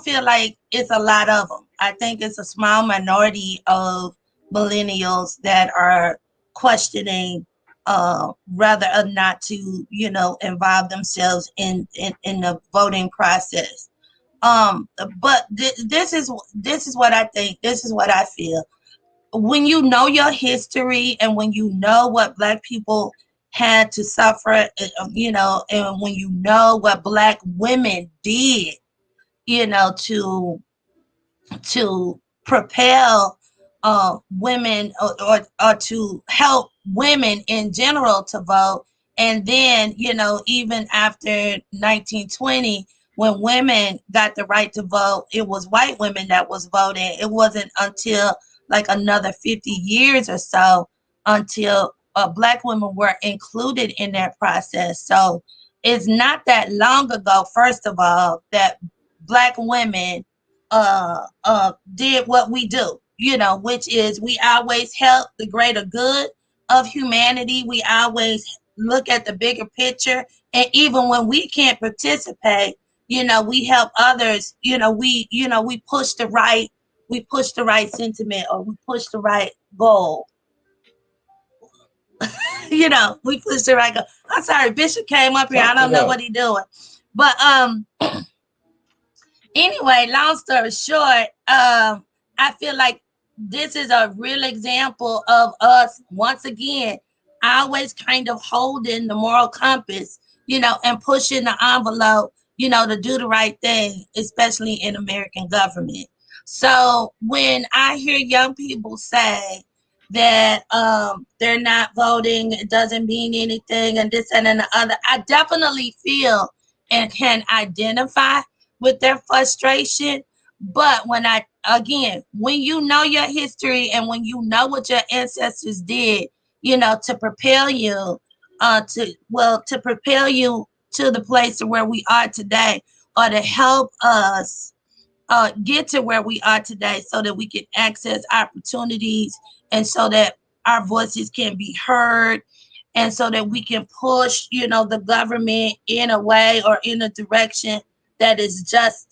feel like it's a lot of them. I think it's a small minority of millennials that are questioning whether or not to involve themselves in the voting process. But this is what I think. This is what I feel. When you know your history and when you know what Black people had to suffer, and when you know what Black women did, to propel women or to help women in general to vote. And then, even after 1920, when women got the right to vote, it was white women that was voting. It wasn't until like another 50 years or so until Black women were included in that process. So it's not that long ago, first of all, that Black women did what we do, which is we always help the greater good of humanity. We always look at the bigger picture. And even when we can't participate, we help others, we push the right, sentiment, or we push the right goal. We push the right goal. I'm sorry, Bishop came up here. I don't know what he's doing. But anyway, long story short, I feel like this is a real example of us once again always kind of holding the moral compass, and pushing the envelope, to do the right thing, especially in American government. So when I hear young people say that they're not voting, it doesn't mean anything, and this and the other, I definitely feel and can identify with their frustration. But when you know your history and when you know what your ancestors did, to propel you, to propel you to the place where we are today, or to help us get to where we are today, so that we can access opportunities, and so that our voices can be heard, and so that we can push, the government in a way or in a direction that is just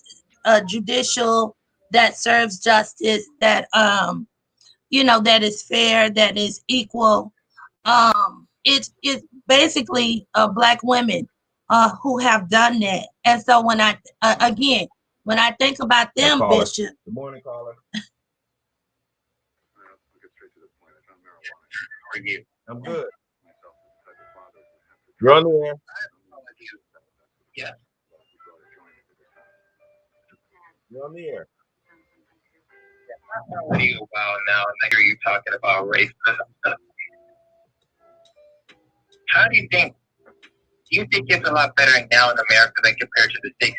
judicial, that serves justice, that that is fair, that is equal. It's basically Black women who have done that. And so when I again, when I think about them, Bishop.
Good morning, caller.
How are you?
I'm good. You're on the air.
Yeah.
You're on the air.
What do you about now? And I hear you talking about racism. How do you think it's a lot better now in America than compared to the 60s?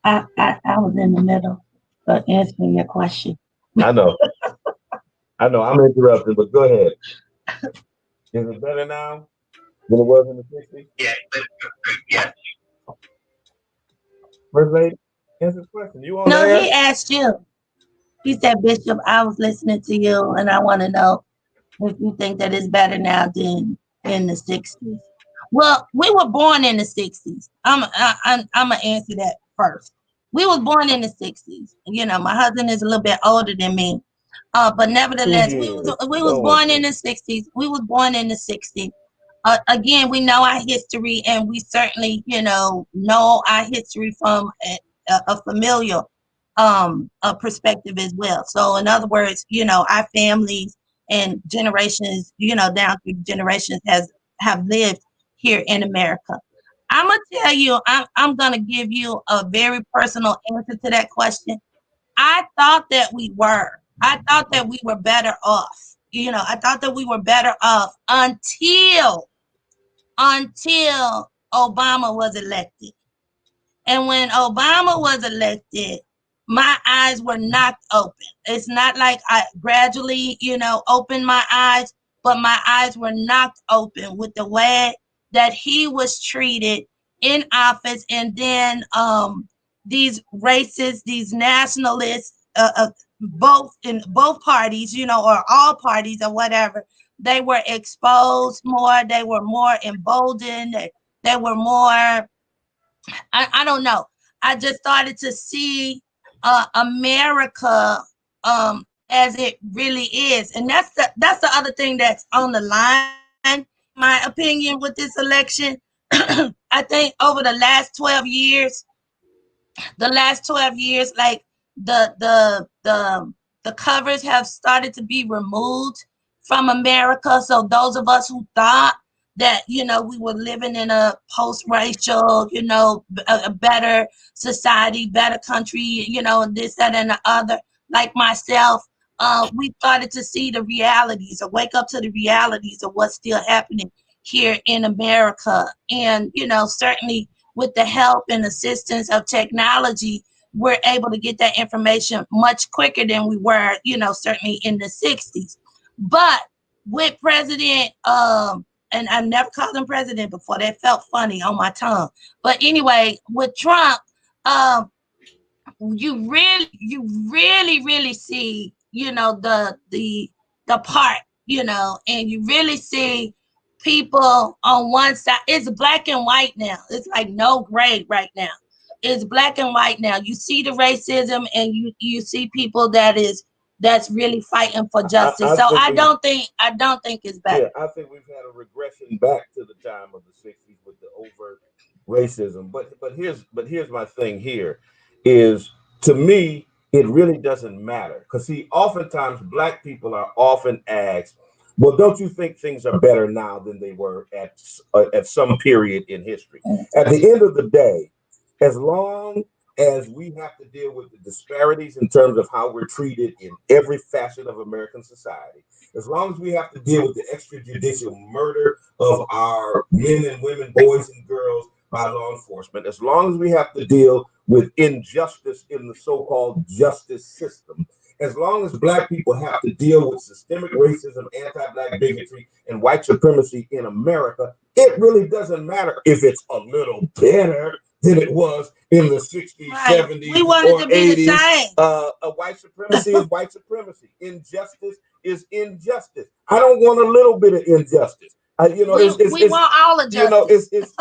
I was in the middle of answering your question.
I know. I'm interrupting, but go ahead. Is it better now than it was in the 60s?
Yeah.
First lady, answer the question. You on
No,
there?
he asked you. He said, Bishop, I was listening to you, and I want to know if you think that it's better now than in the 60s. Well, we were born in the 60s. I'm gonna answer that first. We were born in the 60s. My husband is a little bit older than me. But nevertheless, we was born in the 60s. We was born in the 60s. Again, we know our history, and we certainly, know our history from a familial a perspective as well. So in other words, our families and generations, down through generations have lived here in America. I'm gonna tell you, I'm gonna give you a very personal answer to that question. I thought that we were. I thought that we were better off. I thought that we were better off until Obama was elected. And when Obama was elected, my eyes were knocked open. It's not like I gradually, opened my eyes, but my eyes were knocked open with the way that he was treated in office. And then these racists, these nationalists, both in both parties, or all parties or whatever, they were exposed more. They were more emboldened. They were more, I don't know. I just started to see America as it really is, and that's the other thing that's on the line. My opinion with this election, I think over the last 12 years, like the covers have started to be removed from America. So those of us who thought that we were living in a post-racial, a better society, better country, this, that, and the other, like myself, we started to see the realities, or wake up to the realities of what's still happening here in America. And certainly with the help and assistance of technology, we're able to get that information much quicker than we were, certainly in the 60s. But with President, and I've never called him president before, that felt funny on my tongue. But anyway, with Trump, you really see, you know, the part, you know, and you really see people on one side. It's black and white now. It's like no gray right now. It's black and white now. You see the racism, and you see people that's really fighting for justice. So I don't think it's better.
Yeah, I think we've had a regression back to the time of the 60s with the overt racism. But here's my thing here is, to me, it really doesn't matter. Because see, oftentimes black people are often asked, well, don't you think things are better now than they were at some period in history? At the end of the day, as long as we have to deal with the disparities in terms of how we're treated in every facet of American society, as long as we have to deal with the extrajudicial murder of our men and women, boys and girls by law enforcement, as long as we have to deal with injustice in the so-called justice system, as long as black people have to deal with systemic racism, anti-black bigotry, and white supremacy in America, it really doesn't matter if it's a little better than it was in the 60s,
Right.
70s,
We want
or
it to be the
80s.
same.
White supremacy is white supremacy. Injustice is injustice. I don't want a little bit of injustice. You know,
we want all of justice.
You know,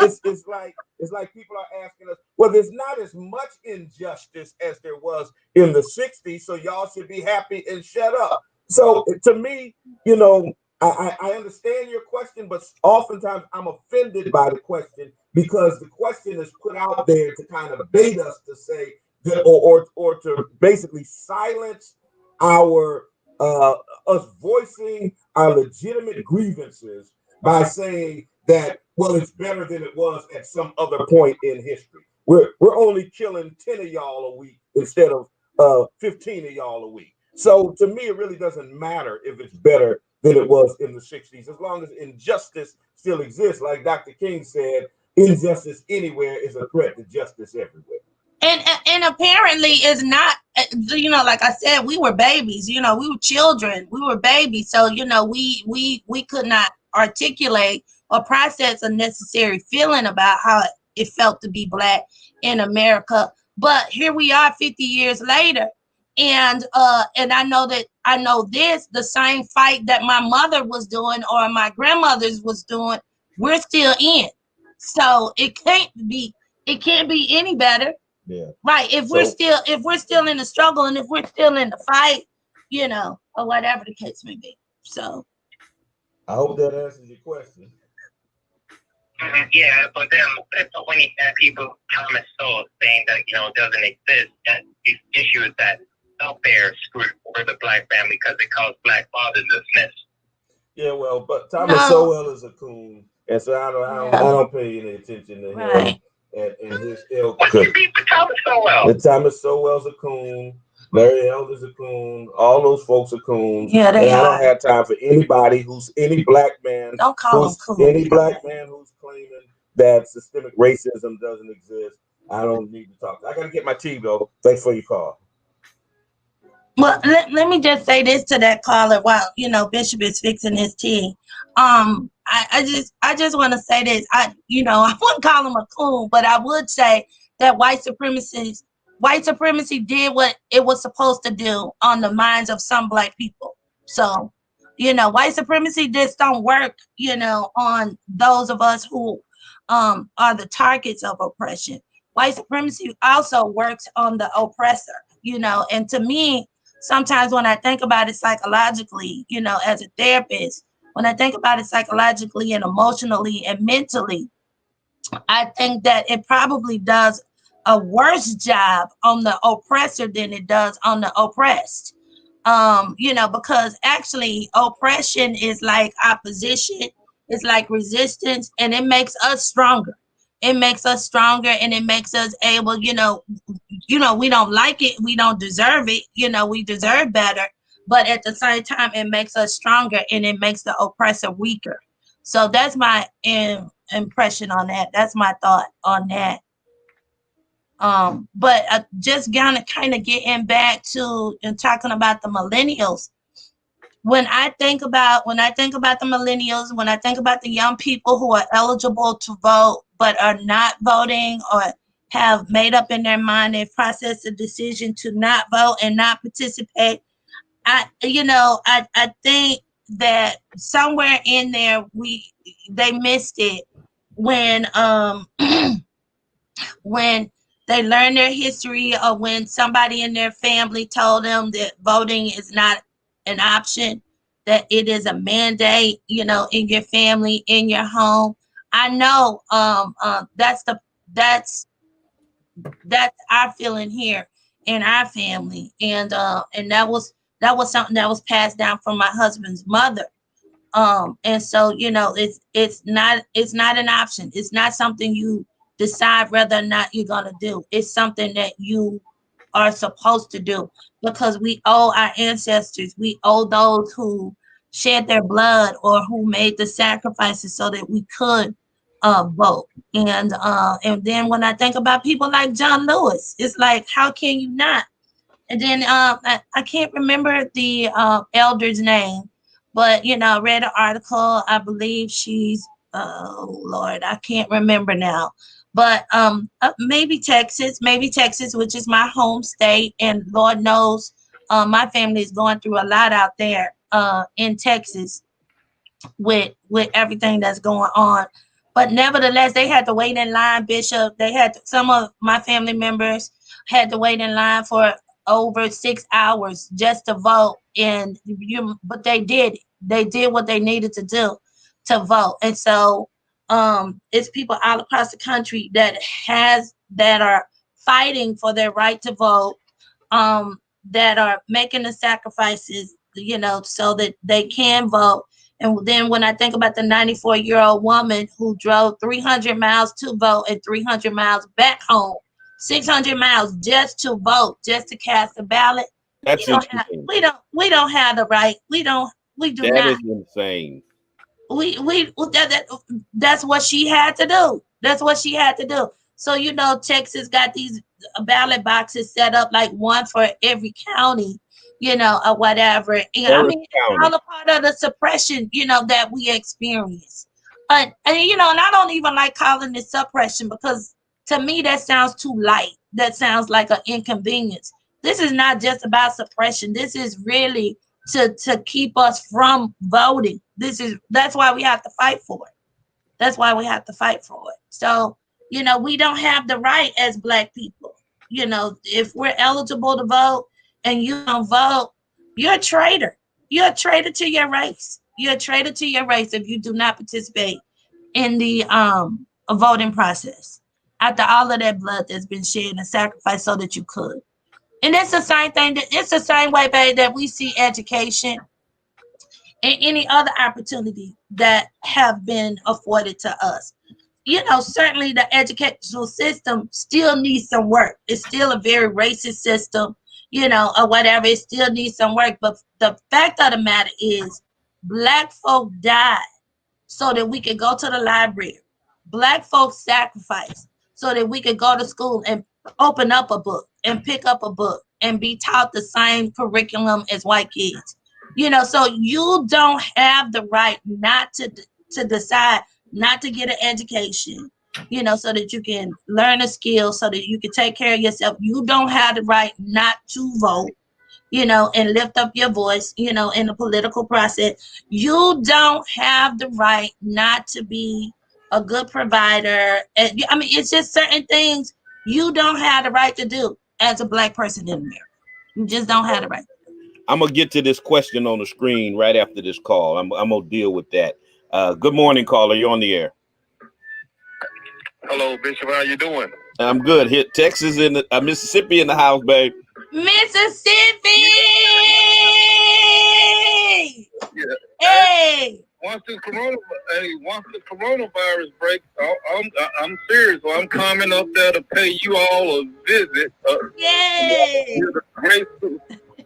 it's like people are asking us, well, there's not as much injustice as there was in the 60s, so y'all should be happy and shut up. So to me, you know, I understand your question, but oftentimes I'm offended by the question, because the question is put out there to kind of bait us to say that, or to basically silence our us voicing our legitimate grievances by saying that, well, it's better than it was at some other point in history. We're only killing 10 of y'all a week instead of 15 of y'all a week. So to me, it really doesn't matter if it's better than it was in the 60s, as long as injustice still exists. Like Dr. King said, injustice anywhere is a threat to justice everywhere.
And apparently it's not, you know, like I said, we were babies, you know, we were children, we were babies. So, you know, we could not articulate or process a necessary feeling about how it felt to be black in America. But here we are 50 years later. And I know this, the same fight that my mother was doing or my grandmother's was doing, we're still in. So it can't be any better.
Yeah.
Right. If we're still in the struggle, and if we're still in the fight, you know, or whatever the case may be. So
I hope that answers your question.
Yeah, but then when you have people comment so saying that, you know, it doesn't exist, that these issues that out there screw for the black family because it calls black fathers.
Yeah, well, but Thomas Sowell is a coon, and so I don't pay any attention to him and his ilk.
What's your beef with Talbert Swan?
And Thomas Sowell's a coon. Larry Elder's a coon. All those folks are coons.
Yeah, they
and
are.
I don't have time for anybody any black man.
Don't call them coons.
Any black man who's claiming that systemic racism doesn't exist. I don't need to talk. I got to get my tea, though. Thanks for your call.
Well, let me just say this to that caller while, you know, Bishop is fixing his tea. I just want to say this. I wouldn't call him a coon, but I would say that white supremacy did what it was supposed to do on the minds of some black people. So, you know, white supremacy just don't work, you know, on those of us who are the targets of oppression. White supremacy also works on the oppressor, you know, and to me, sometimes when I think about it psychologically, you know, as a therapist, when I think about it psychologically and emotionally and mentally, I think that it probably does a worse job on the oppressor than it does on the oppressed. You know, because actually oppression is like opposition, it's like resistance, and it makes us stronger. It makes us stronger, and it makes us able, you know, we don't like it, we don't deserve it, you know, we deserve better, but at the same time it makes us stronger, and it makes the oppressor weaker. So that's my impression on that. That's my thought on that. But just kind of getting back to and talking about the millennials. When I think about the millennials, when I think about the young people who are eligible to vote but are not voting, or have made up in their mind and processed the decision to not vote and not participate. I think that somewhere in there they missed it when when they learned their history, or when somebody in their family told them that voting is not an option, that it is a mandate, in your family, in your home. I know that's our feeling here in our family, and that was something that was passed down from my husband's mother. And so, it's not an option. It's not something you decide whether or not you're gonna do. It's something that you are supposed to do, because we owe our ancestors, we owe those who shed their blood or who made the sacrifices so that we could vote. And then when I think about people like John Lewis, it's like, how can you not? And then I can't remember the elder's name, but I read an article. I believe she's, oh Lord, I can't remember now. But maybe Texas, which is my home state, and Lord knows my family is going through a lot out there in Texas with everything that's going on. But nevertheless, they had to wait in line, Bishop. Some of my family members had to wait in line for over 6 hours just to vote. But they did. They did what they needed to do to vote. And so it's people all across the country that are fighting for their right to vote, that are making the sacrifices, so that they can vote. And then when I think about the 94-year-old woman who drove 300 miles to vote and 300 miles back home, 600 miles just to vote, just to cast a ballot,
That's insane.
we don't have the right. We do
That
not.
is insane.
That's what she had to do. That's what she had to do. So, Texas got these ballot boxes set up, like one for every county, or whatever. And it's all a part of the suppression, that we experience. And I don't even like calling it suppression, because to me that sounds too light. That sounds like an inconvenience. This is not just about suppression. This is really to keep us from voting. That's why we have to fight for it. That's why we have to fight for it. So, we don't have the right as Black people. If we're eligible to vote and you don't vote, you're a traitor. You're a traitor to your race. You're a traitor to your race if you do not participate in the voting process after all of that blood that's been shed and sacrificed so that you could. And it's the same thing. It's the same way, babe, that we see education and any other opportunity that have been afforded to us. Certainly the educational system still needs some work. It's still a very racist system, or whatever. It still needs some work. But the fact of the matter is, Black folk died so that we could go to the library. Black folks sacrificed so that we could go to school and open up a book and pick up a book and be taught the same curriculum as white kids. So you don't have the right not to decide not to get an education, so that you can learn a skill, so that you can take care of yourself. You don't have the right not to vote, and lift up your voice, in the political process. You don't have the right not to be a good provider. And it's just certain things you don't have the right to do as a Black person in America. You just don't have the right.
I'm gonna get to this question on the screen right after this call. I'm gonna deal with that. Good morning, caller. You're on the air.
Hello, Bishop. How you doing?
I'm good. Hit Texas in the Mississippi in the house, babe.
Mississippi.
Yeah.
Hey.
Once the coronavirus breaks, I'm serious. So I'm coming up there to pay you all a visit.
Yay!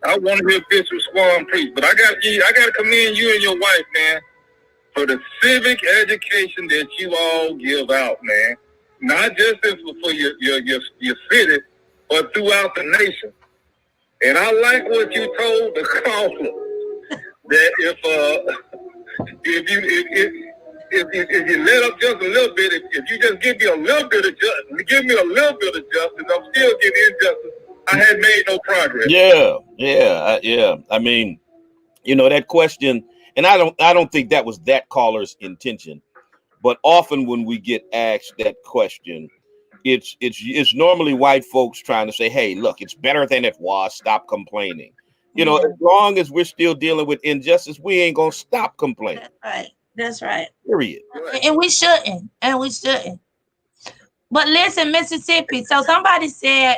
I want to hear Bishop Swan preach, but I got to commend you and your wife, man, for the civic education that you all give out, man. Not just for your city, but throughout the nation. And I like what you told the caller, that if you let up just a little bit, if you just give me a little bit of justice, I'm still giving injustice. I had made no progress.
Yeah. I mean, you know, that question, and I don't think that was that caller's intention, but often when we get asked that question, it's normally white folks trying to say, hey, look, it's better than it was. Stop complaining. You know, as long as we're still dealing with injustice, we ain't gonna stop complaining.
That's right.
Period.
And we shouldn't. But listen, Mississippi. So somebody said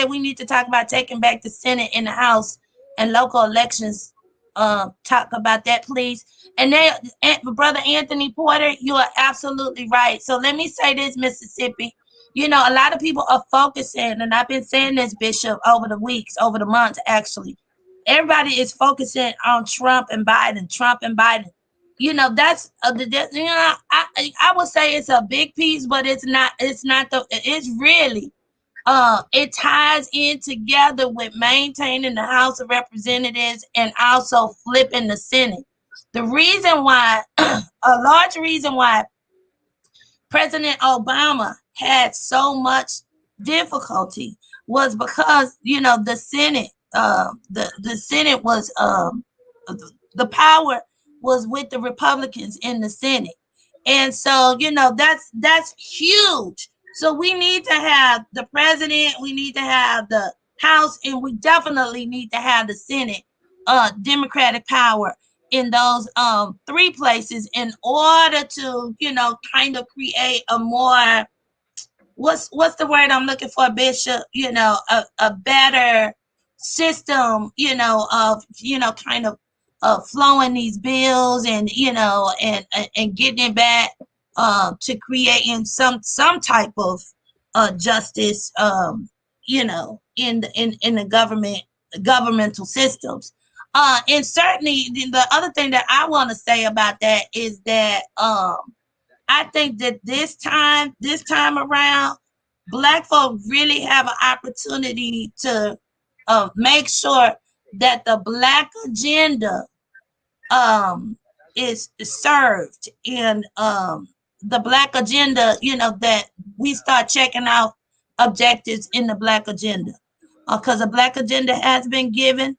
we need to talk about taking back the Senate and the House and local elections. Talk about that, please. And Brother Anthony Porter, you are absolutely right. So let me say this, Mississippi. You know, a lot of people are focusing, and I've been saying this, Bishop, over the weeks, over the months, actually. Everybody is focusing on Trump and Biden. You know, that's I would say it's a big piece, but it's really it ties in together with maintaining the House of Representatives and also flipping the Senate. The reason why, a large reason why President Obama had so much difficulty was because, you know, the Senate, the Senate was the power was with the Republicans in the Senate. And so, you know, that's huge. So we need to have the president, we need to have the House, and we definitely need to have the Senate, Democratic power in those three places in order to, you know, kind of create a more, what's the word I'm looking for, Bishop? You know, a better system, you know, of, you know, kind of flowing these bills and, you know, and getting it back to creating some type of justice, you know, in the governmental systems. And certainly the other thing that I want to say about that is that I think that this time around, Black folk really have an opportunity to make sure that the Black agenda is served, and the Black agenda, you know, that we start checking out objectives in the Black agenda, because the Black agenda has been given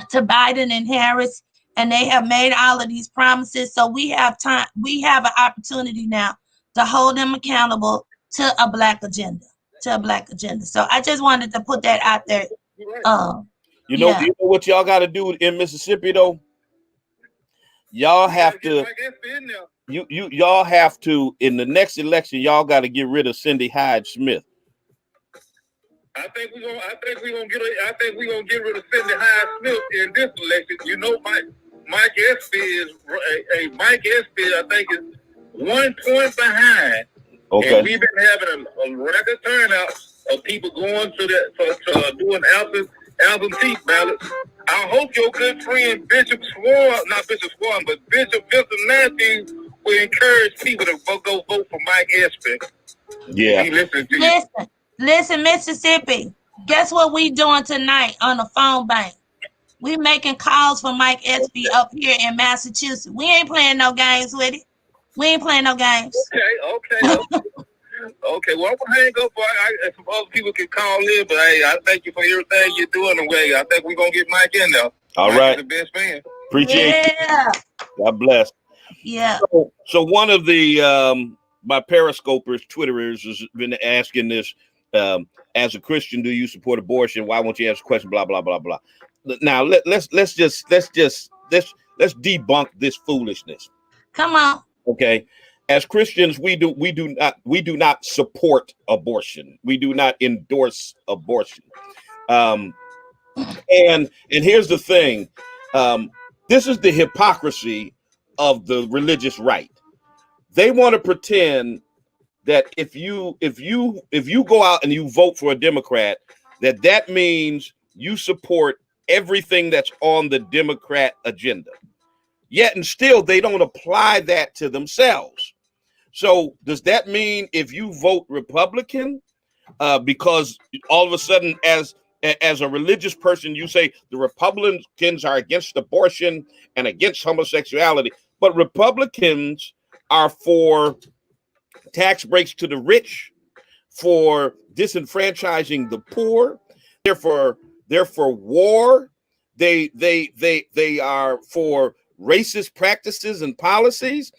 to Biden and Harris, and they have made all of these promises. So we have an opportunity now to hold them accountable to a Black agenda, So I just wanted to put that out there.
You know what y'all got to do in Mississippi though? Y'all have to, y'all have to, in the next election, y'all got to get rid of Cindy Hyde Smith.
I think we're gonna get rid of Cindy Hyde Smith in this election. You know, Mike Espy is I think is 1 point behind.
Okay.
And we've been having a record turnout of people going to doing absentee ballots. I hope your good friend Bishop Vincent Matthews will encourage people to go vote for Mike Espy.
Yeah.
Listen, Mississippi, guess what we doing tonight on the phone bank? We making calls for Mike Espy up here in Massachusetts. We ain't playing no games with it.
Okay. Okay, well, I'm gonna hang up. Some other people can call in, but hey, I thank you for everything you're doing. I think we're gonna get Mike in there.
All
Mike
right,
is the best man.
Appreciate you. God bless.
Yeah.
So one of the my Periscopers, Twitterers, has been asking this. As a Christian, do you support abortion? Why won't you ask a question? Blah blah blah blah. Now let's debunk this foolishness.
Come on.
Okay. As Christians, we do not support abortion. We do not endorse abortion. And here's the thing. This is the hypocrisy of the religious right. They want to pretend that if you go out and you vote for a Democrat, that means you support everything that's on the Democrat agenda. Yet and still they don't apply that to themselves. So does that mean if you vote Republican, because all of a sudden as a religious person, you say the Republicans are against abortion and against homosexuality, but Republicans are for tax breaks to the rich, for disenfranchising the poor. They're for war. They are for racist practices and policies.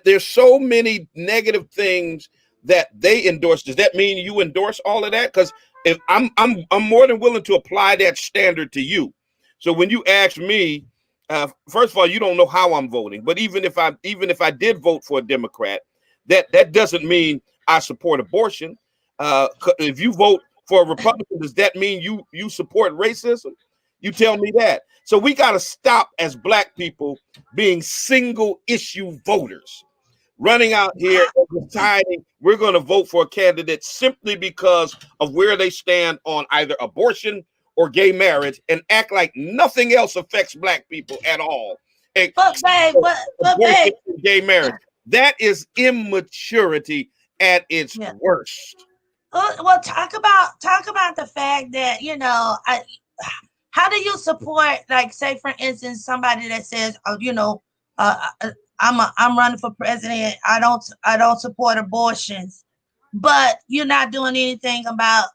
There's so many negative things that they endorse. Does that mean you endorse all of that? Because if I'm more than willing to apply that standard to you. So when you ask me, first of all, you don't know how I'm voting. But even if I did vote for a Democrat, that doesn't mean I support abortion. If you vote for a Republican, does that mean you support racism? You tell me that. So we got to stop as Black people being single issue voters, running out here and deciding we're going to vote for a candidate simply because of where they stand on either abortion or gay marriage, and act like nothing else affects Black people at all.
But babe,
Abortion and gay marriage. That is immaturity at its worst.
Well, talk about the fact that, you know, how do you support, like, say for instance, somebody that says, oh, you know, I'm running for president. I don't support abortions, but you're not doing anything about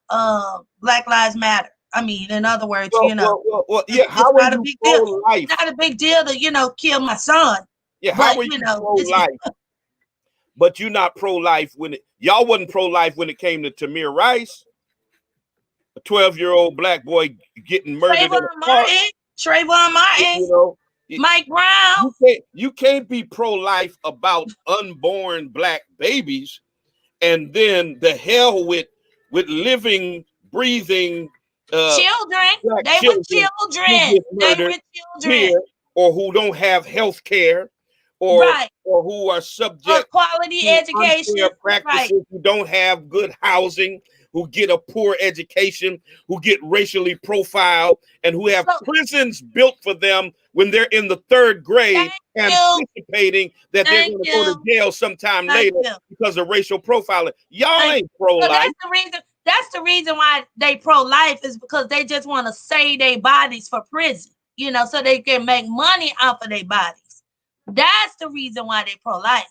Black Lives Matter. I mean, in other words, you know,
yeah. How
it's not
are
a
you
big deal.
pro-life?
It's not a big deal to, you know, kill my son.
Yeah, how are you pro-life? But you're not pro-life when y'all wasn't pro-life when it came to Tamir Rice, a 12-year-old Black boy getting murdered in a park.
Trayvon Martin,
You know,
Mike Brown.
You can't be pro-life about unborn Black babies, and then the hell with living, breathing
children.
Black
They were children. They were children.
Here, or who don't have health care, or who are subject
quality
to
education
unfair practices, who don't have good housing, who get a poor education, who get racially profiled, and who have prisons built for them when they're in the 3rd grade, anticipating that they're going to go to jail sometime later because of racial profiling. Y'all ain't pro-life.
So that's the reason why they pro-life, is because they just want to save their bodies for prison, you know, so they can make money off of their bodies. That's the reason why they pro-life.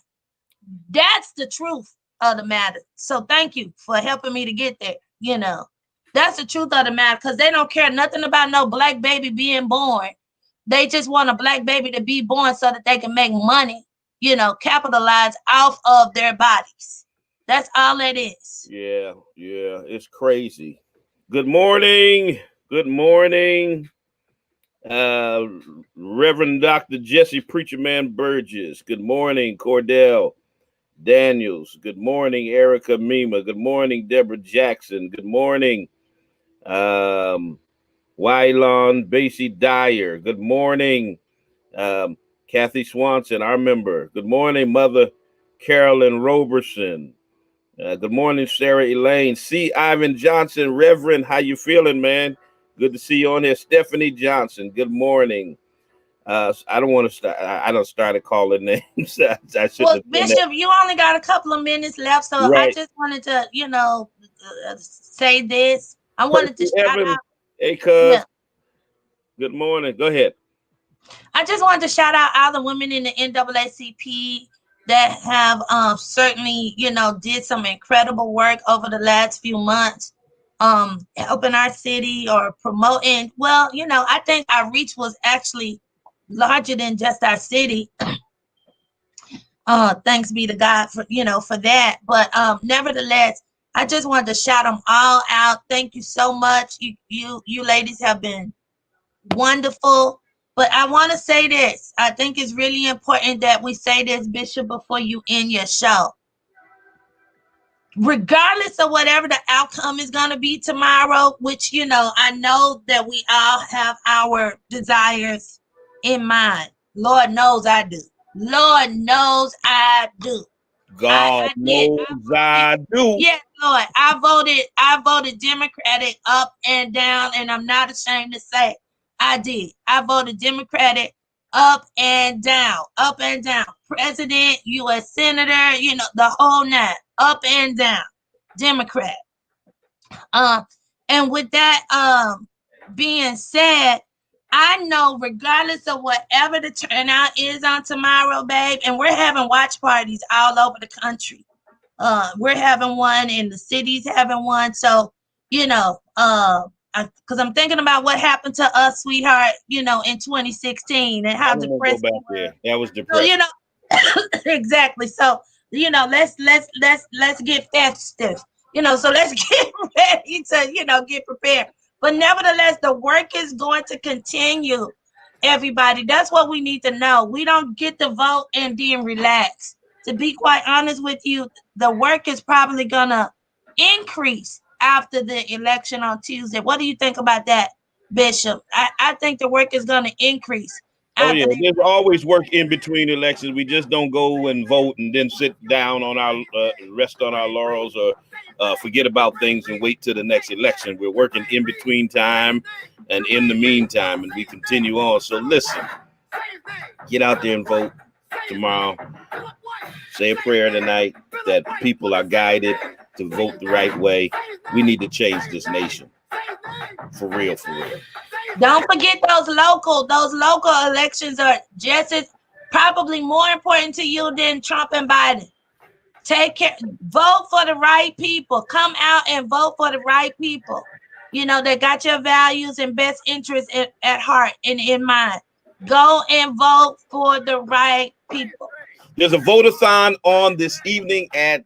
That's the truth of the matter. So thank you for helping me to get there. You know, that's the truth of the matter, because they don't care nothing about no Black baby being born. They just want a Black baby to be born so that they can make money, you know, capitalize off of their bodies. That's all it is.
Yeah, it's crazy. Good morning. Good morning. Reverend Dr. Jesse Preacher Man Burgess. Good morning, Cordell Daniels. Good morning, Erica Mima. Good morning, Deborah Jackson. Good morning, Wylon Basie Dyer. Good morning, Kathy Swanson, our member. Good morning, Mother Carolyn Roberson. Good morning, Sarah Elaine. C. Ivan Johnson, Reverend. How you feeling, man? Good to see you on here. Stephanie Johnson. Good morning. I don't want to start. I don't started calling names. I
well, Bishop, you only got a couple of minutes left, so I just wanted to, you know, say this. I wanted to shout out.
Hey, cuz. Yeah. Good morning. Go ahead.
I just wanted to shout out all the women in the NAACP that have certainly, you know, did some incredible work over the last few months, helping our city or promoting. Well, you know, I think our reach was actually larger than just our city. Thanks be to God for, you know, for that. But nevertheless, I just wanted to shout them all out. Thank you so much. You ladies have been wonderful. But I want to say this. I think it's really important that we say this, Bishop, before you end your show. Regardless of whatever the outcome is going to be tomorrow, which, you know, I know that we all have our desires in mind. Lord knows I do. Lord knows I do.
God knows I do.
Yes, Lord. I voted Democratic up and down, and I'm not ashamed to say I did. I voted Democratic up and down, President, U.S. Senator, you know, the whole nine, up and down, Democrat. And with that being said, I know regardless of whatever the turnout is on tomorrow, babe, and we're having watch parties all over the country. We're having one and the city's having one. So, because I'm thinking about what happened to us, sweetheart, in 2016 and how
I don't want to go
depressed
back
we were.
there. That was
So,
depressing.
exactly. So, let's get festive. So let's get ready to, get prepared. But nevertheless, the work is going to continue, everybody. That's what we need to know. We don't get to vote and then relax. To be quite honest with you, the work is probably gonna increase after the election on Tuesday. What do you think about that, Bishop? I think the work is gonna increase
Oh yeah,
after the
there's always work in between elections. We just don't go and vote and then sit down on our rest on our laurels or forget about things and wait till the next election. We're working in between time and in the meantime, and we continue on. So listen, get out there and vote tomorrow. Say a prayer tonight that people are guided to vote the right way. We need to change this nation. For real, for real.
Don't forget those local elections are just as probably more important to you than Trump and Biden. Take care, vote for the right people. Come out and vote for the right people. That got your values and best interests at heart and in mind. Go and vote for the right people.
There's a vote-a-thon on this evening at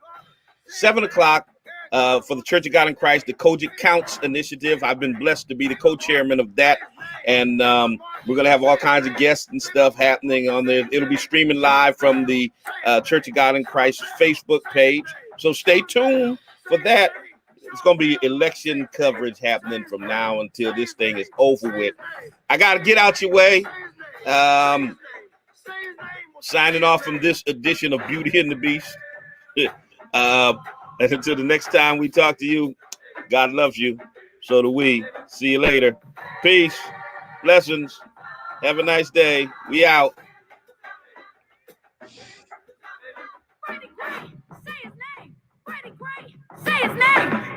7 o'clock for the Church of God in Christ, the Kojic Counts Initiative. I've been blessed to be the co-chairman of that. And we're going to have all kinds of guests and stuff happening on there. It'll be streaming live from the Church of God in Christ Facebook page. So stay tuned for that. It's going to be election coverage happening from now until this thing is over with. I got to get out your way. Signing off from this edition of Beauty and the Beast. And until the next time we talk to you, God loves you. So do we. See you later. Peace. Blessings. Have a nice day. We out.
Say his name,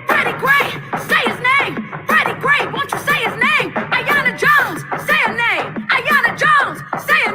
Freddie Gray. Say his name, Freddie Gray. Won't you say his name? Ayanna Jones. Say her name. Ayanna Jones. Say her